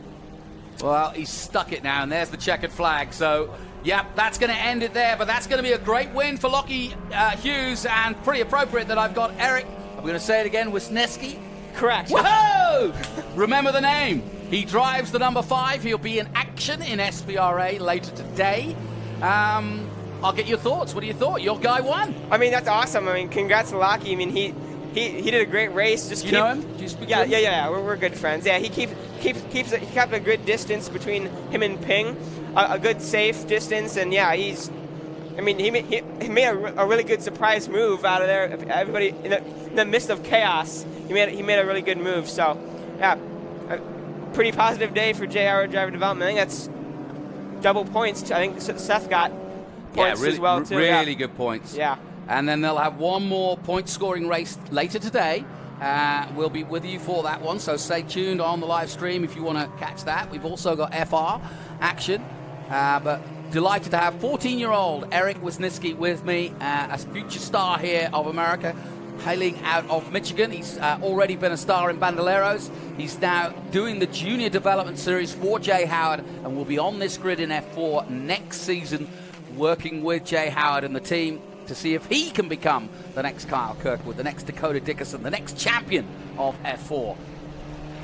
S1: Well, he's stuck it now, and there's the checkered flag. So, yeah, that's going to end it there. But that's going to be a great win for Lockie Hughes, and pretty appropriate that I've got Eric. I'm going to say it again, Wisniewski.
S2: Correct.
S1: Whoa! Remember the name. He drives the number 5. He'll be in action in SVRA later today. I'll get your thoughts. What do you thought? Your guy won.
S2: I mean, that's awesome. I mean, congrats to Lockie. I mean, he did a great race. Just
S1: you know him? Do you speak to him?
S2: Yeah. We're good friends. Yeah, he kept a good distance between him and Ping, a good safe distance, and yeah, he made a really good surprise move out of there. Everybody in the midst of chaos, he made a really good move. So, yeah, a pretty positive day for JR Driver Development. I think that's double points. I think Seth got points as well too.
S1: Really good points.
S2: Yeah.
S1: And then they'll have one more point-scoring race later today. We'll be with you for that one, so stay tuned on the live stream if you want to catch that. We've also got FR action, but delighted to have 14-year-old Eric Wisniewski with me, a future star here of America, hailing out of Michigan. He's already been a star in Bandoleros. He's now doing the Junior Development Series for Jay Howard, and will be on this grid in F4 next season, working with Jay Howard and the team to see if he can become the next Kyle Kirkwood, the next Dakota Dickerson, the next champion of F4.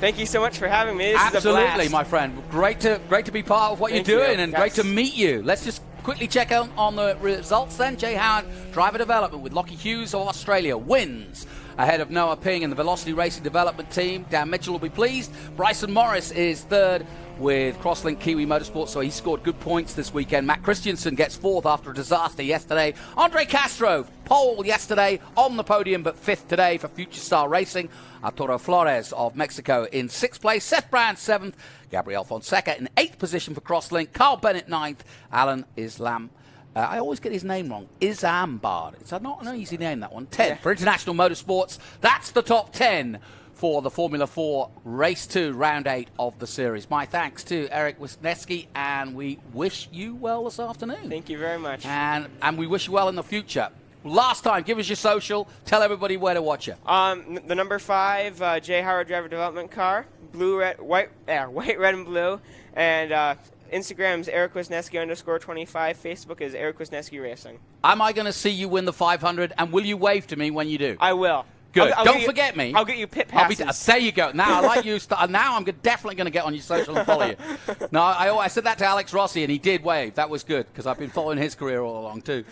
S2: Thank you so much for having me. This
S1: Absolutely,
S2: is a blast.
S1: my friend. Great to be part of what
S2: Thank
S1: you're doing,
S2: you.
S1: and
S2: Yes.
S1: great to meet you. Let's just quickly check out on the results then. Jay Howard, driver development with Lockie Hughes of Australia, wins ahead of Noah Ping and the Velocity Racing Development team. Dan Mitchell will be pleased. Bryson Morris is third with Crosslink Kiwi Motorsports, so he scored good points this weekend. Matt Christensen gets fourth after a disaster yesterday. Andre Castro, pole yesterday, on the podium, but fifth today for Future Star Racing. Arturo Flores of Mexico in sixth place. Seth Brown seventh. Gabriel Fonseca in eighth position for Crosslink. Carl Bennett ninth. Alan Islam. I always get his name wrong. Isambard. It's not an easy name, that one. 10 for International Motorsports. That's the top 10 for the Formula 4 Race 2, Round 8 of the series. My thanks to Eric Wisniewski, and we wish you well this afternoon.
S2: Thank you very much.
S1: And we wish you well in the future. Last time, give us your social. Tell everybody where to watch you.
S2: The number 5, Jay Howard driver development car, white, red, and blue, and Instagram's Eric Wisniewski _25. Facebook is Eric Wisniewski Racing.
S1: Am I going to see you win the 500, and will you wave to me when you do?
S2: I will.
S1: Good.
S2: I'll
S1: Don't forget me.
S2: I'll get you pit passes.
S1: There you go. Now I like you. Now I'm definitely going to get on your social and follow you. No, I said that to Alex Rossi, and he did wave. That was good because I've been following his career all along too.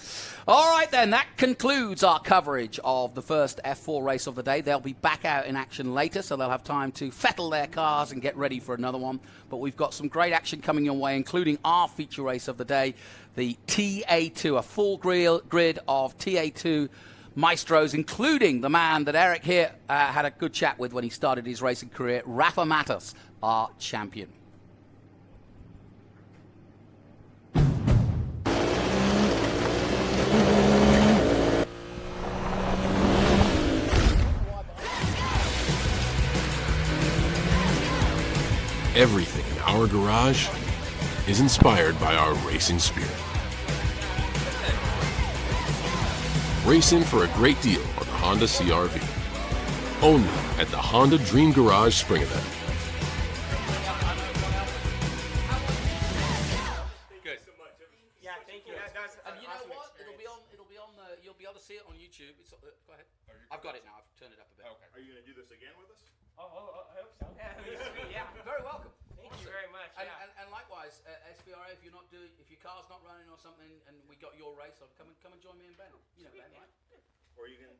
S1: All right then, that concludes our coverage of the first F4 race of the day. They'll be back out in action later, so they'll have time to fettle their cars and get ready for another one. But we've got some great action coming your way, including our feature race of the day, the TA2, a full grid of TA2 maestros, including the man that Eric here had a good chat with when he started his racing career, Rafa Matas, our champion.
S3: Everything in our garage is inspired by our racing spirit. Race in for a great deal on the Honda CR-V. Only at the Honda Dream Garage Spring Event.
S1: Good.
S2: Yeah, thank you. That's
S1: And you know what? It'll be on the. You'll be able to see it on YouTube. Go ahead. I've got it now. I've turned it up a bit.
S4: Okay. Are you going to do this again with us?
S2: I hope so. Yeah,
S1: Very welcome.
S2: Thank you very much.
S1: And,
S2: Yeah.
S1: and likewise, SVRA, if your car's not running or something, and we got your race, I'll come and join me and Ben. You know Ben, right?
S4: Or you can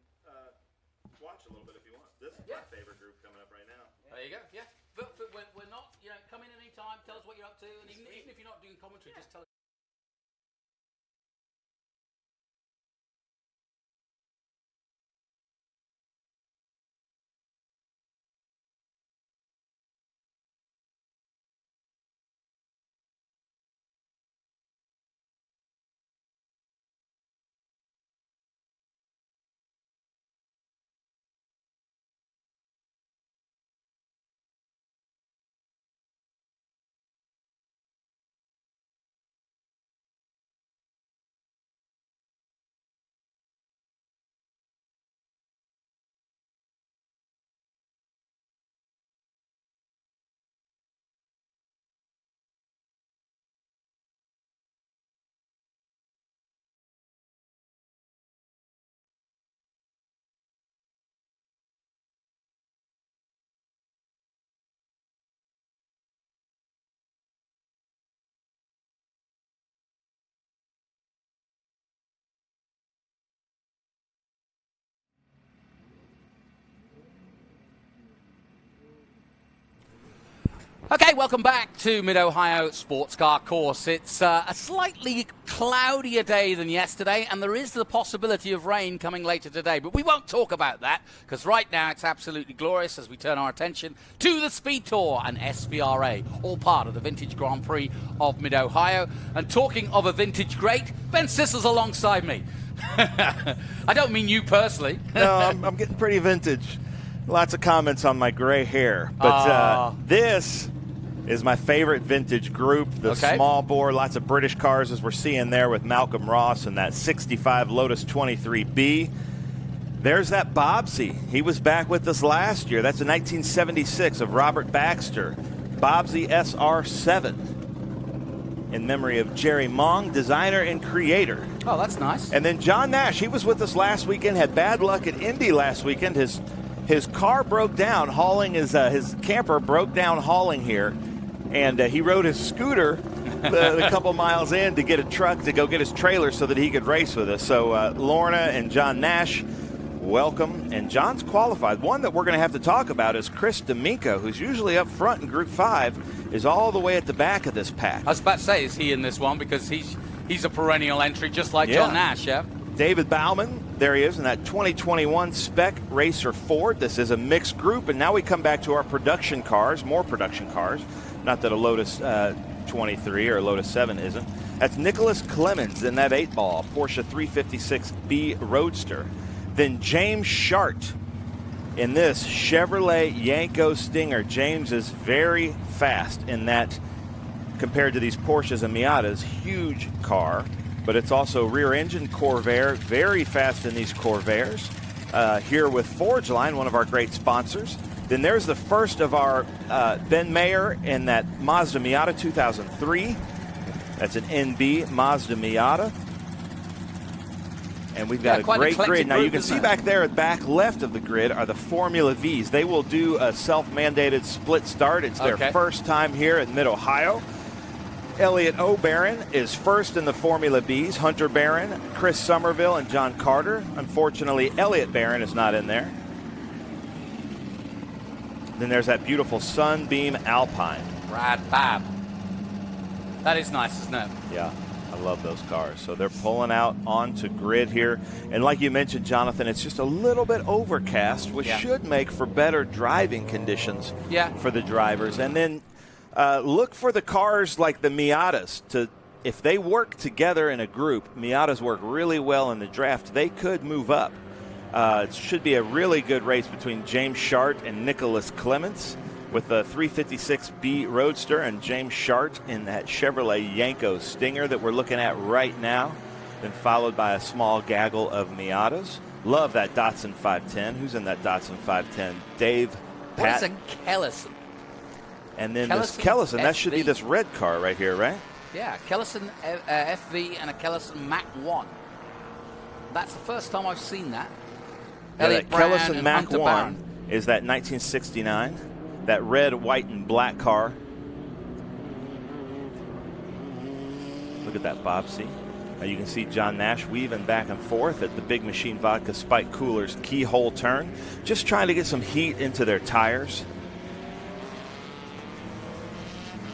S4: watch a little bit if you want. This is my favorite group coming up right now.
S1: There you go. Yeah. But we're not. Come in any time. Tell us what you're up to, and even if you're not doing commentary, just tell us. Okay, welcome back to Mid-Ohio Sports Car Course. It's a slightly cloudier day than yesterday, and there is the possibility of rain coming later today. But we won't talk about that, because right now it's absolutely glorious as we turn our attention to the SpeedTour and SVRA, all part of the Vintage Grand Prix of Mid-Ohio. And talking of a vintage great, Ben Sissel's alongside me. I don't mean you personally.
S4: No, I'm getting pretty vintage. Lots of comments on my gray hair. But this is my favorite vintage group, the small bore, lots of British cars as we're seeing there with Malcolm Ross and that 65 Lotus 23B. There's that Bobsy. He was back with us last year. That's a 1976 of Robert Baxter. Bobsy SR7 in memory of Jerry Mong, designer and creator.
S1: Oh, that's nice.
S4: And then John Nash, he was with us last weekend, had bad luck at Indy last weekend. His His car broke down hauling his camper broke down hauling here, and he rode his scooter a couple miles in to get a truck to go get his trailer so that he could race with us. So Lorna and John Nash, welcome. And John's qualified. One that we're going to have to talk about is Chris D'Amico, who's usually up front in Group 5, is all the way at the back of this pack.
S1: I was about to say, is he in this one? Because he's a perennial entry just like John Nash, yeah?
S4: David Bauman, there he is in that 2021 Spec Racer Ford. This is a mixed group, and now we come back to our production cars, more production cars. Not that a Lotus 23 or a Lotus 7 isn't. That's Nicholas Clemens in that 8-ball, Porsche 356B Roadster. Then James Shart in this Chevrolet Yanko Stinger. James is very fast in that compared to these Porsches and Miatas. Huge car, but it's also rear-engine Corvair. Very fast in these Corvairs. Here with Forgeline, one of our great sponsors. Then there's the first of our Ben Mayer in that Mazda Miata 2003. That's an NB Mazda Miata. And we've got a great grid. Now you can see back there at back left of the grid are the Formula Vs. They will do a self-mandated split start. It's their first time here at Mid-Ohio. Elliot O'Barron is first in the Formula Bs. Hunter Barron, Chris Somerville, and John Carter. Unfortunately, Elliot Barron is not in there. Then there's that beautiful Sunbeam Alpine.
S1: Brad Babb. That is nice, isn't it?
S4: Yeah, I love those cars. So they're pulling out onto grid here. And like you mentioned, Jonathan, it's just a little bit overcast, which should make for better driving conditions for the drivers. And then look for the cars like the Miatas. If they work together in a group, Miatas work really well in the draft, they could move up. It should be a really good race between James Shart and Nicholas Clements with the 356B Roadster and James Shart in that Chevrolet Yanko Stinger that we're looking at right now, then followed by a small gaggle of Miatas. Love that Datsun 510. Who's in that Datsun 510? Dave Patton.
S1: What's a Kellison?
S4: And then this Kellison, that should be this red car right here, right?
S1: Yeah, Kellison FV and a Kellison Mac 1. That's the first time I've seen that.
S4: Yeah, that Kellison Mac 1 is that 1969, that red, white, and black car. Look at that Bobsy. Now you can see John Nash weaving back and forth at the Big Machine Vodka Spike Cooler's keyhole turn, just trying to get some heat into their tires.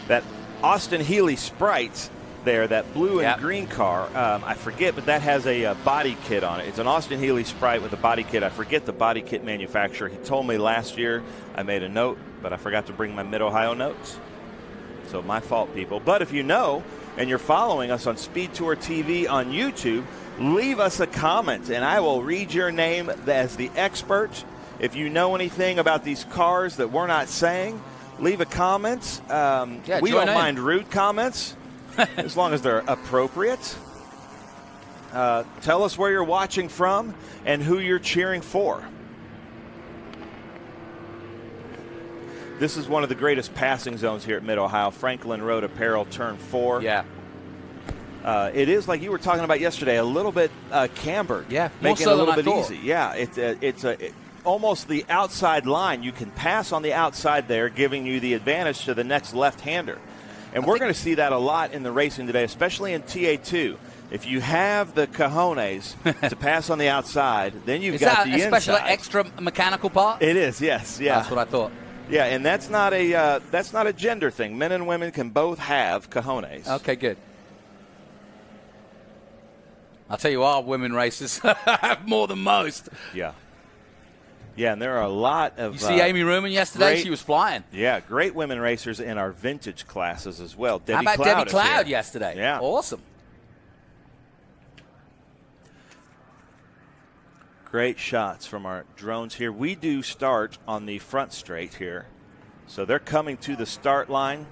S4: That Austin Healey Sprite there, that blue and green car, I forget, but that has a body kit on it. It's an Austin Healey Sprite with a body kit. I forget the body kit manufacturer. He told me last year. I made a note, but I forgot to bring my Mid-Ohio notes. So my fault, people. But if you know and you're following us on SpeedTour TV on YouTube, leave us a comment, and I will read your name as the expert. If you know anything about these cars that we're not saying, leave a comment. We don't mind rude comments. As long as they're appropriate. Tell us where you're watching from and who you're cheering for. This is one of the greatest passing zones here at Mid-Ohio. Franklin Road Apparel, turn 4.
S1: Yeah.
S4: It is, like you were talking about yesterday, a little bit cambered.
S1: Yeah,
S4: making it a little bit easy. Yeah, it's almost the outside line. You can pass on the outside there, giving you the advantage to the next left-hander. And we're going to see that a lot in the racing today, especially in TA2. If you have the cojones to pass on the outside, then you've got the inside. Is that a special
S1: extra mechanical part?
S4: It is, yes. Yeah.
S1: That's what I thought.
S4: Yeah, and that's not a gender thing. Men and women can both have cojones.
S1: Okay, good. I'll tell you, our women racers have more than most.
S4: Yeah. Yeah, and there are a lot of...
S1: You see Amy Ruman yesterday? She was flying.
S4: Yeah, great women racers in our vintage classes as well.
S1: How about Debbie Cloud yesterday?
S4: Yeah.
S1: Awesome.
S4: Great shots from our drones here. We do start on the front straight here. So they're coming to the start line.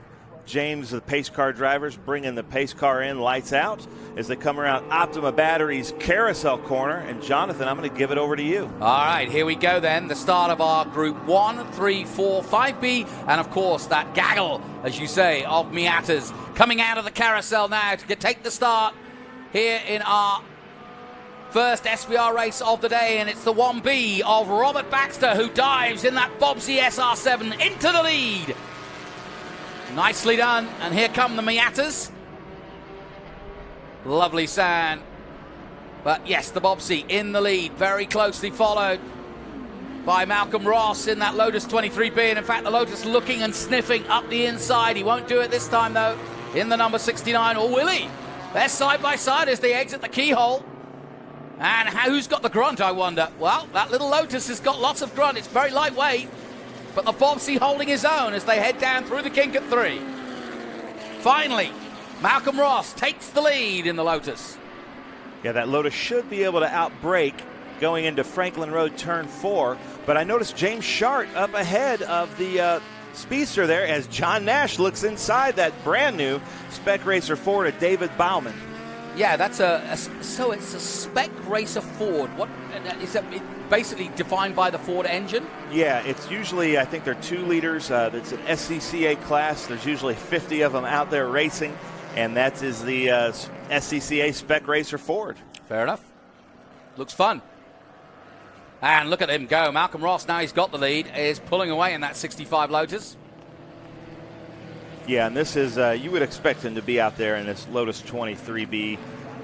S4: James, the pace car drivers, bringing the pace car in, lights out, as they come around Optima Battery's carousel corner. And, Jonathan, I'm going to give it over to you.
S1: All right, here we go then. The start of our Group 1, 3, 4, 5B. And, of course, that gaggle, as you say, of Miatas coming out of the carousel now to take the start here in our First SVR race of the day, and it's the 1B of Robert Baxter, who dives in that Bobsy SR7 into the lead. Nicely done, and here come the Miatas. Lovely sand. But yes, the Bobsy in the lead, very closely followed by Malcolm Ross in that Lotus 23B. And in fact, the Lotus looking and sniffing up the inside. He won't do it this time, though, in the number 69, or will he? They're side by side as they exit the keyhole. And who's got the grunt, I wonder? Well, that little Lotus has got lots of grunt. It's very lightweight. But the Bobsy holding his own as they head down through the kink at 3. Finally, Malcolm Ross takes the lead in the Lotus.
S4: Yeah, that Lotus should be able to outbrake going into Franklin Road turn 4. But I noticed James Shart up ahead of the Speedster there as John Nash looks inside that brand new Spec Racer Ford at David Bauman.
S1: Yeah, that's so it's a Spec Racer Ford. What is that? Basically defined by the Ford engine?
S4: Yeah, it's usually, I think they're 2 liters. It's an SCCA class. There's usually 50 of them out there racing, and that is the SCCA Spec Racer Ford.
S1: Fair enough. Looks fun. And look at him go. Malcolm Ross, now he's got the lead, is pulling away in that 65 Lotus.
S4: Yeah, and this is, you would expect him to be out there in this Lotus 23B.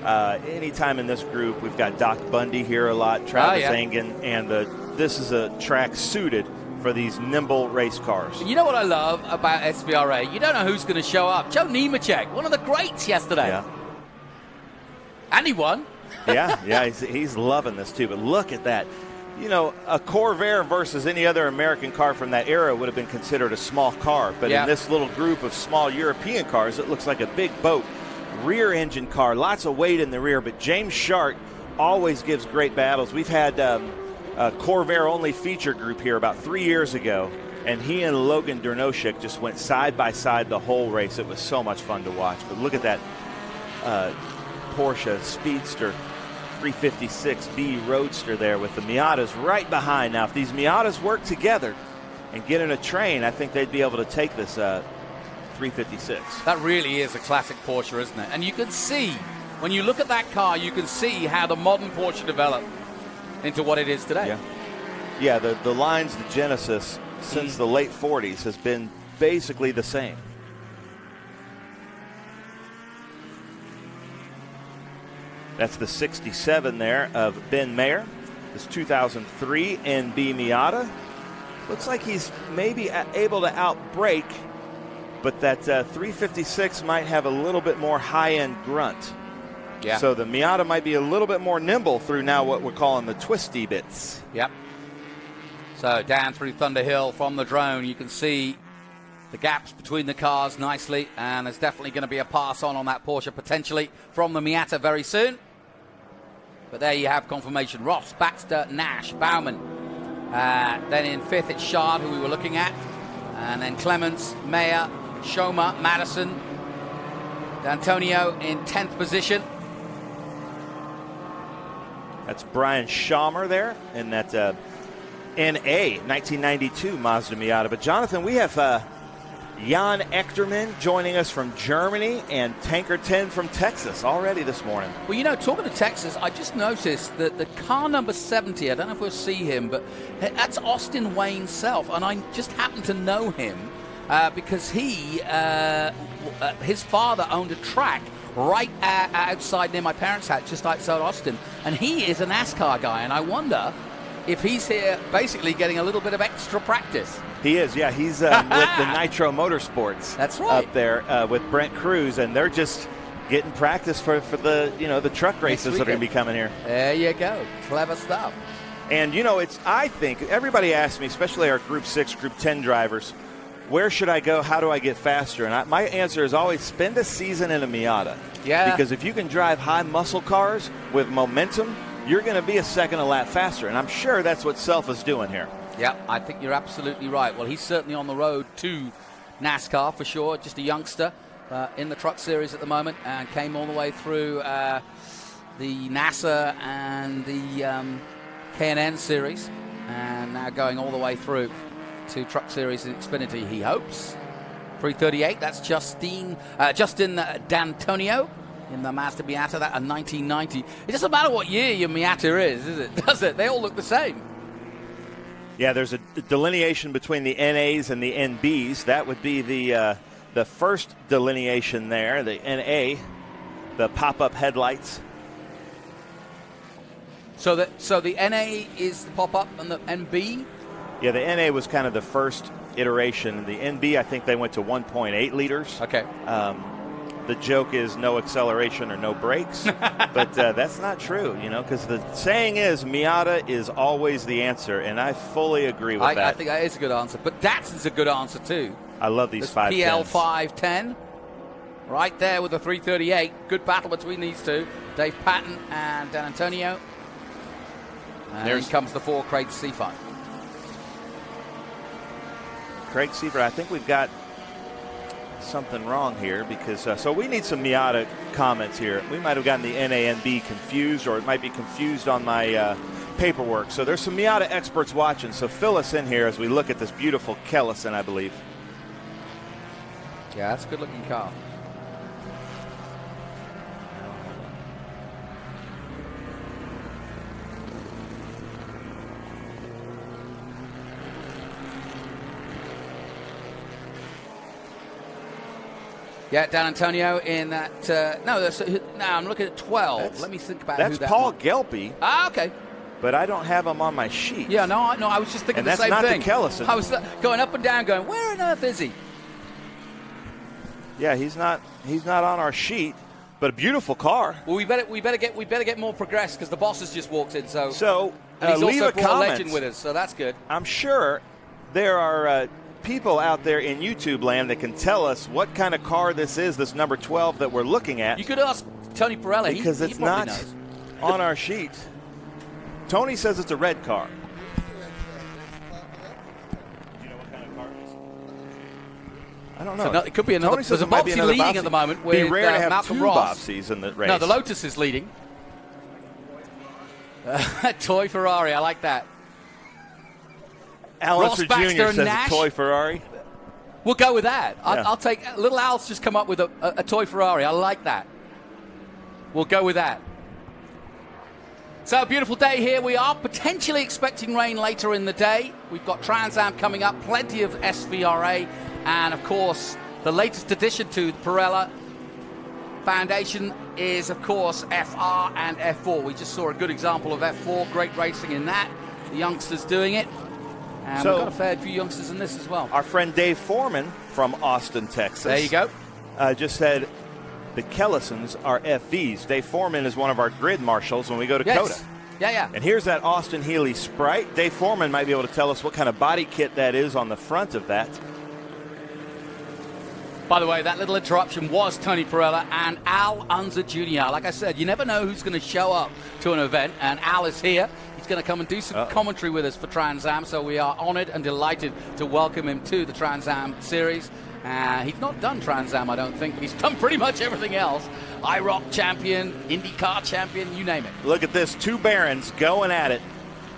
S4: Anytime in this group, we've got Doc Bundy here a lot, Travis Engen, and this is a track suited for these nimble race cars.
S1: You know what I love about SVRA? You don't know who's going to show up. Joe Nemechek, one of the greats yesterday.
S4: Yeah.
S1: And he won.
S4: yeah, he's loving this too. But look at that. You know, a Corvair versus any other American car from that era would have been considered a small car. But in this little group of small European cars, it looks like a big boat. Rear engine car, lots of weight in the rear. But James Shart always gives great battles. We've had a Corvair only feature group here about 3 years ago. And he and Logan Dernoshik just went side by side the whole race. It was so much fun to watch. But look at that Porsche Speedster 356B Roadster there with the Miatas right behind. Now, if these Miatas work together and get in a train, I think they'd be able to take this 356.
S1: That really is a classic Porsche, isn't it? And you can see, when you look at that car, you can see how the modern Porsche developed into what it is today.
S4: Yeah, the lines, the genesis since the late 40s has been basically the same. That's the 67 there of Ben Mayer. This 2003 NB Miata. Looks like he's maybe able to outbrake, but that 356 might have a little bit more high-end grunt.
S1: Yeah.
S4: So the Miata might be a little bit more nimble through now what we're calling the twisty bits.
S1: Yep. So down through Thunder Hill from the drone, you can see the gaps between the cars nicely, and there's definitely going to be a pass on that Porsche potentially from the Miata very soon. But there you have confirmation. Ross, Baxter, Nash, Bauman. Then in 5th, it's Shard, who we were looking at. And then Clements, Mayer, Schomer, Madison. D'Antonio in 10th position.
S4: That's Brian Schaumer there in that NA 1992 Mazda Miata. But Jonathan, we have Jan Echterman joining us from Germany and Tanker 10 from Texas already this morning.
S1: Well, you know, talking to Texas, I just noticed that the car number 70, I don't know if we'll see him, but that's Austin Wayne Self, and I just happen to know him because his father owned a track right outside near my parents' house, just outside Austin, and he is a NASCAR guy, and I wonder if he's here basically getting a little bit of extra practice.
S4: He is, yeah. He's with the Nitro Motorsports.
S1: That's right.
S4: Up there with Brent Cruz, and they're just getting practice for the the truck races that are going to be coming here.
S1: There you go. Clever stuff.
S4: And I think everybody asks me, especially our Group 6, Group 10 drivers, where should I go? How do I get faster? And my answer is always spend a season in a Miata.
S1: Yeah.
S4: Because if you can drive high muscle cars with momentum, you're going to be a second a lap faster. And I'm sure that's what Self is doing here.
S1: Yeah, I think you're absolutely right. Well, he's certainly on the road to NASCAR for sure. Just a youngster in the Truck Series at the moment, and came all the way through the NASA and the K&N Series, and now going all the way through to Truck Series in Xfinity, he hopes. 338, that's Justin D'Antonio in the Mazda Miata, that a 1990. It doesn't matter what year your Miata is it? Does it? They all look the same.
S4: Yeah, there's a delineation between the NAs and the NBs. That would be the first delineation there, the NA, the pop-up headlights.
S1: So the NA is the pop-up and the NB?
S4: Yeah, the NA was kind of the first iteration. The NB, I think they went to 1.8 liters.
S1: Okay.
S4: The joke is no acceleration or no brakes, but that's not true, because the saying is Miata is always the answer, and I fully agree with that.
S1: I think that is a good answer, but Datsun's a good answer too.
S4: I love these 510s.
S1: PL510, right there with the 338. Good battle between these two, Dave Patton and Dan Antonio. And here comes the 4 Craig Seifert.
S4: Craig Seifert, I think we've got something wrong here because so we need some Miata comments here. We might have gotten the NANB confused, or it might be confused on my paperwork. So there's some Miata experts watching, so fill us in here as we look at this beautiful Kellison, I believe.
S1: Yeah, that's a good looking car. Yeah, Dan Antonio in that. No, I'm looking at 12. Let me think about who that
S4: was. That's Paul Gelpi.
S1: Ah, okay.
S4: But I don't have him on my sheet.
S1: Yeah, no, I was just thinking the same thing.
S4: And that's not the Kellison.
S1: I was going up and down, going, where on earth is he?
S4: Yeah, he's not on our sheet. But a beautiful car.
S1: Well, we better get more progressed because the boss has just walked in. So
S4: and
S1: he's
S4: leave
S1: also
S4: a
S1: brought
S4: comment.
S1: a legend with us, so that's good.
S4: I'm sure there are people out there in YouTube land that can tell us what kind of car this is, this number 12 that we're looking at.
S1: You could ask Tony Pirelli.
S4: Because it's not on our sheet. Tony says it's a red car. Do you know what kind of car it is? I don't know.
S1: So it could be another. There's a Bobsy leading at the moment with
S4: rare to have
S1: Malcolm
S4: two
S1: Ross.
S4: Bobsys in the race.
S1: No, the Lotus is leading. Toy Ferrari, I like that.
S4: Ross
S1: Jr.
S4: says
S1: Nash.
S4: a toy Ferrari.
S1: We'll go with that.
S4: Yeah.
S1: I'll take Little Al's just come up with a toy Ferrari. I like that. We'll go with that. So a beautiful day here. We are potentially expecting rain later in the day. We've got Trans Am coming up, plenty of SVRA, and of course the latest addition to the Pirelli Foundation is of course FR and F4. We just saw a good example of F4, great racing in that. The youngsters doing it. And we've got a fair few youngsters in this as well.
S4: Our friend Dave Foreman from Austin, Texas.
S1: There you go.
S4: Just said the Kellisons are FVs. Dave Foreman is one of our grid marshals when we go to COTA.
S1: Yeah.
S4: And here's that Austin Healey Sprite. Dave Foreman might be able to tell us what kind of body kit that is on the front of that.
S1: By the way, that little interruption was Tony Pirelli and Al Unser Jr. Like I said, you never know who's going to show up to an event, and Al is here. He's going to come and do some commentary with us for Trans Am, so we are honored and delighted to welcome him to the Trans Am series. He's not done Trans Am, I don't think, but he's done pretty much everything else. IROC champion, IndyCar champion, you name it.
S4: Look at this, two Barons going at it.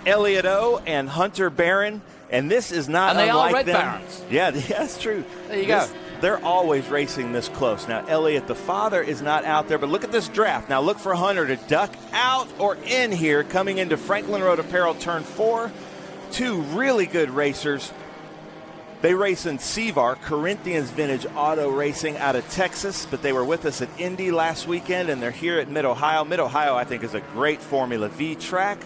S4: Elliott O and Hunter Barron, and this is not
S1: unlike them. And they are red
S4: them.
S1: Barons.
S4: Yeah, that's true.
S1: There you go.
S4: They're always racing this close. Now, Elliott, the father, is not out there, but look at this draft. Now, look for Hunter to duck out or in here, coming into Franklin Road Apparel Turn 4. Two really good racers. They race in CVAR, Corinthians Vintage Auto Racing out of Texas, but they were with us at Indy last weekend, and they're here at Mid-Ohio. Mid-Ohio, I think, is a great Formula V track,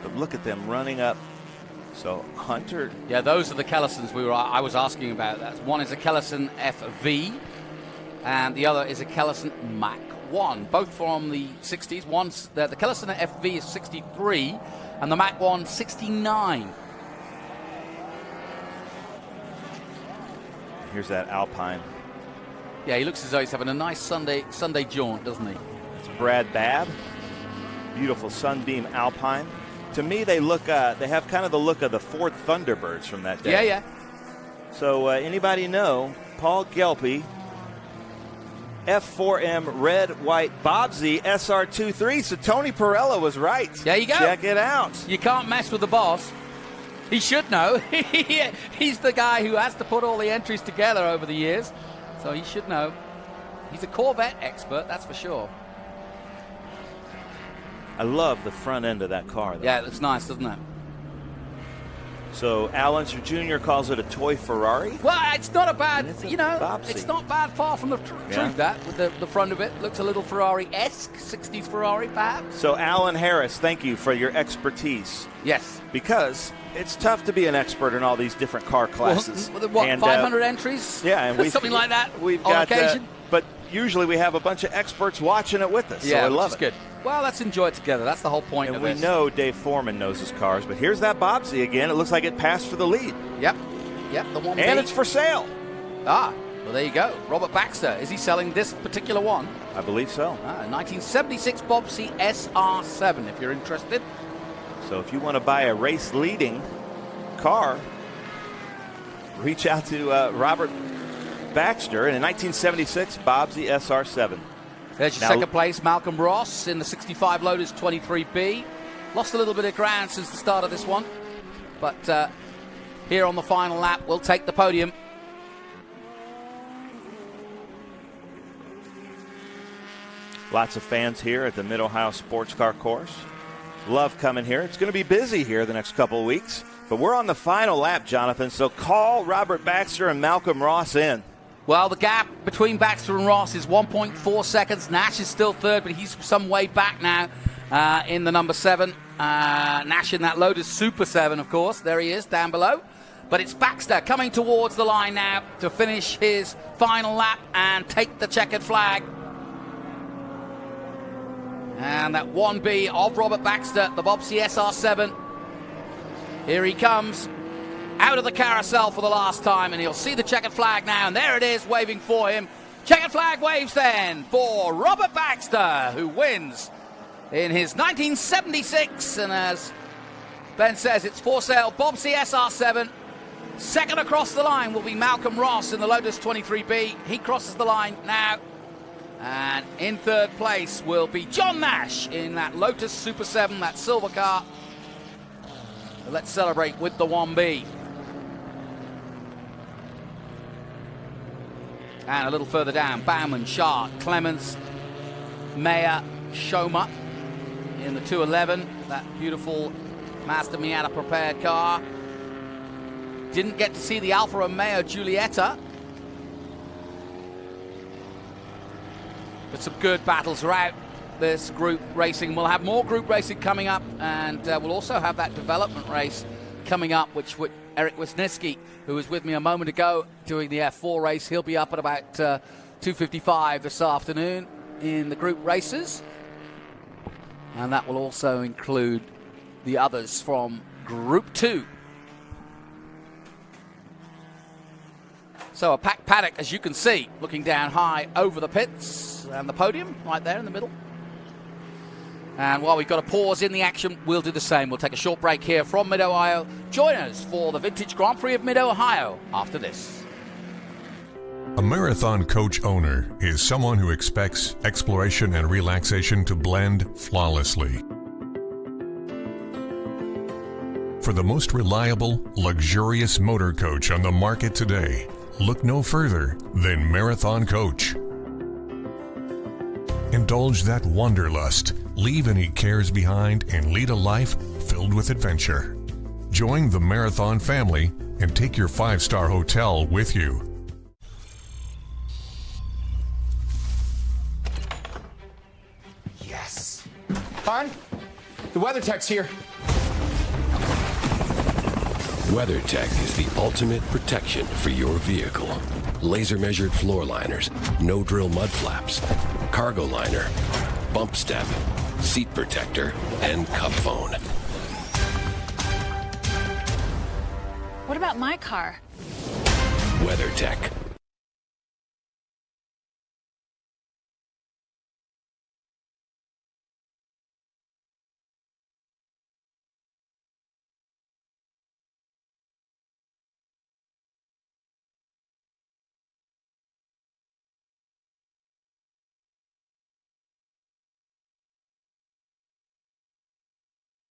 S4: but look at them running up. So Hunter.
S1: Yeah, those are the Kellisons I was asking about. That one is a Kellison FV, and the other is a Kellison Mach 1. Both from the 60s. The Kellison FV is 63, and the Mach 1 69.
S4: Here's that Alpine.
S1: Yeah, he looks as though he's having a nice Sunday jaunt, doesn't he?
S4: It's Brad Babb. Beautiful Sunbeam Alpine. To me, they have kind of the look of the Ford Thunderbirds from that day.
S1: Yeah.
S4: So anybody know Paul Gelpi, F4M red, white, Bobsy SR23. So Tony Pirelli was right.
S1: There you go.
S4: Check it out.
S1: You can't mess with the boss. He should know. He's the guy who has to put all the entries together over the years. So he should know. He's a Corvette expert, that's for sure.
S4: I love the front end of that car, though.
S1: Yeah, it looks nice, doesn't it?
S4: So Al Unser Jr. calls it a toy Ferrari.
S1: Well, it's not a bad,
S4: Bobsy.
S1: it's not bad, far from the truth, that. With the front of it. Looks a little Ferrari-esque, 60s Ferrari, perhaps.
S4: So Alan Harris, thank you for your expertise.
S1: Yes.
S4: Because it's tough to be an expert in all these different car classes.
S1: Well, what,
S4: and,
S1: 500 entries?
S4: Yeah. And
S1: something like that
S4: we've
S1: on
S4: got,
S1: occasion?
S4: But usually we have a bunch of experts watching it with us.
S1: Yeah,
S4: so I love
S1: which is good. Well, let's enjoy it together. That's the whole point of
S4: this. And we know Dave Foreman knows his cars, but here's that Bobsy again. It looks like it passed for the lead.
S1: Yep, the one.
S4: And it's for sale.
S1: Ah, well, there you go. Robert Baxter. Is he selling this particular one?
S4: I believe so.
S1: 1976 Bobsy SR7, if you're interested.
S4: So if you want to buy a race-leading car, reach out to Robert Baxter. And in 1976, Bobsy SR7.
S1: There's your second place, Malcolm Ross in the 65 Lotus 23B. Lost a little bit of ground since the start of this one. But here on the final lap, we'll take the podium.
S4: Lots of fans here at the Mid-Ohio Sports Car Course. Love coming here. It's going to be busy here the next couple of weeks. But we're on the final lap, Jonathan, so call Robert Baxter and Malcolm Ross in.
S1: Well, the gap between Baxter and Ross is 1.4 seconds. Nash is still third, but he's some way back now in the number 7. Nash in that Lotus Super 7, of course. There he is, down below. But it's Baxter coming towards the line now to finish his final lap and take the checkered flag. And that 1B of Robert Baxter, the Bobsy SR7. Here he comes. Out of the carousel for the last time, and he'll see the checkered flag now, and there it is, waving for him. Checkered flag waves then for Robert Baxter, who wins in his 1976, and as Ben says, it's for sale, Bobsy SR7. Second across the line will be Malcolm Ross in the Lotus 23B. He crosses the line now, and in third place will be John Nash in that Lotus Super 7, that silver car. But let's celebrate with the 1B. And a little further down, Bauman, Sharp, Clements, Mayer, Schomer in the 211. That beautiful Mazda Miata prepared car. Didn't get to see the Alfa Romeo Giulietta. But some good battles throughout this group racing. We'll have more group racing coming up, and we'll also have that development race coming up, which Eric Wisniewski, who was with me a moment ago doing the F4 race, he'll be up at about 2:55 this afternoon in the group races. And that will also include the others from Group 2. So a packed paddock, as you can see, looking down high over the pits and the podium right there in the middle. And while we've got a pause in the action, we'll do the same. We'll take a short break here from Mid-Ohio. Join us for the Vintage Grand Prix of Mid-Ohio after this.
S5: A marathon coach owner is someone who expects exploration and relaxation to blend flawlessly. For the most reliable, luxurious motor coach on the market today, look no further than Marathon Coach. Indulge that wanderlust, leave any cares behind, and lead a life filled with adventure. Join the Marathon family and take your 5-star hotel with you.
S6: Yes. Hon, the WeatherTech's here.
S3: WeatherTech is the ultimate protection for your vehicle. Laser measured floor liners, no drill mud flaps, cargo liner, bump step, seat protector, and cup phone.
S7: What about my car?
S3: WeatherTech.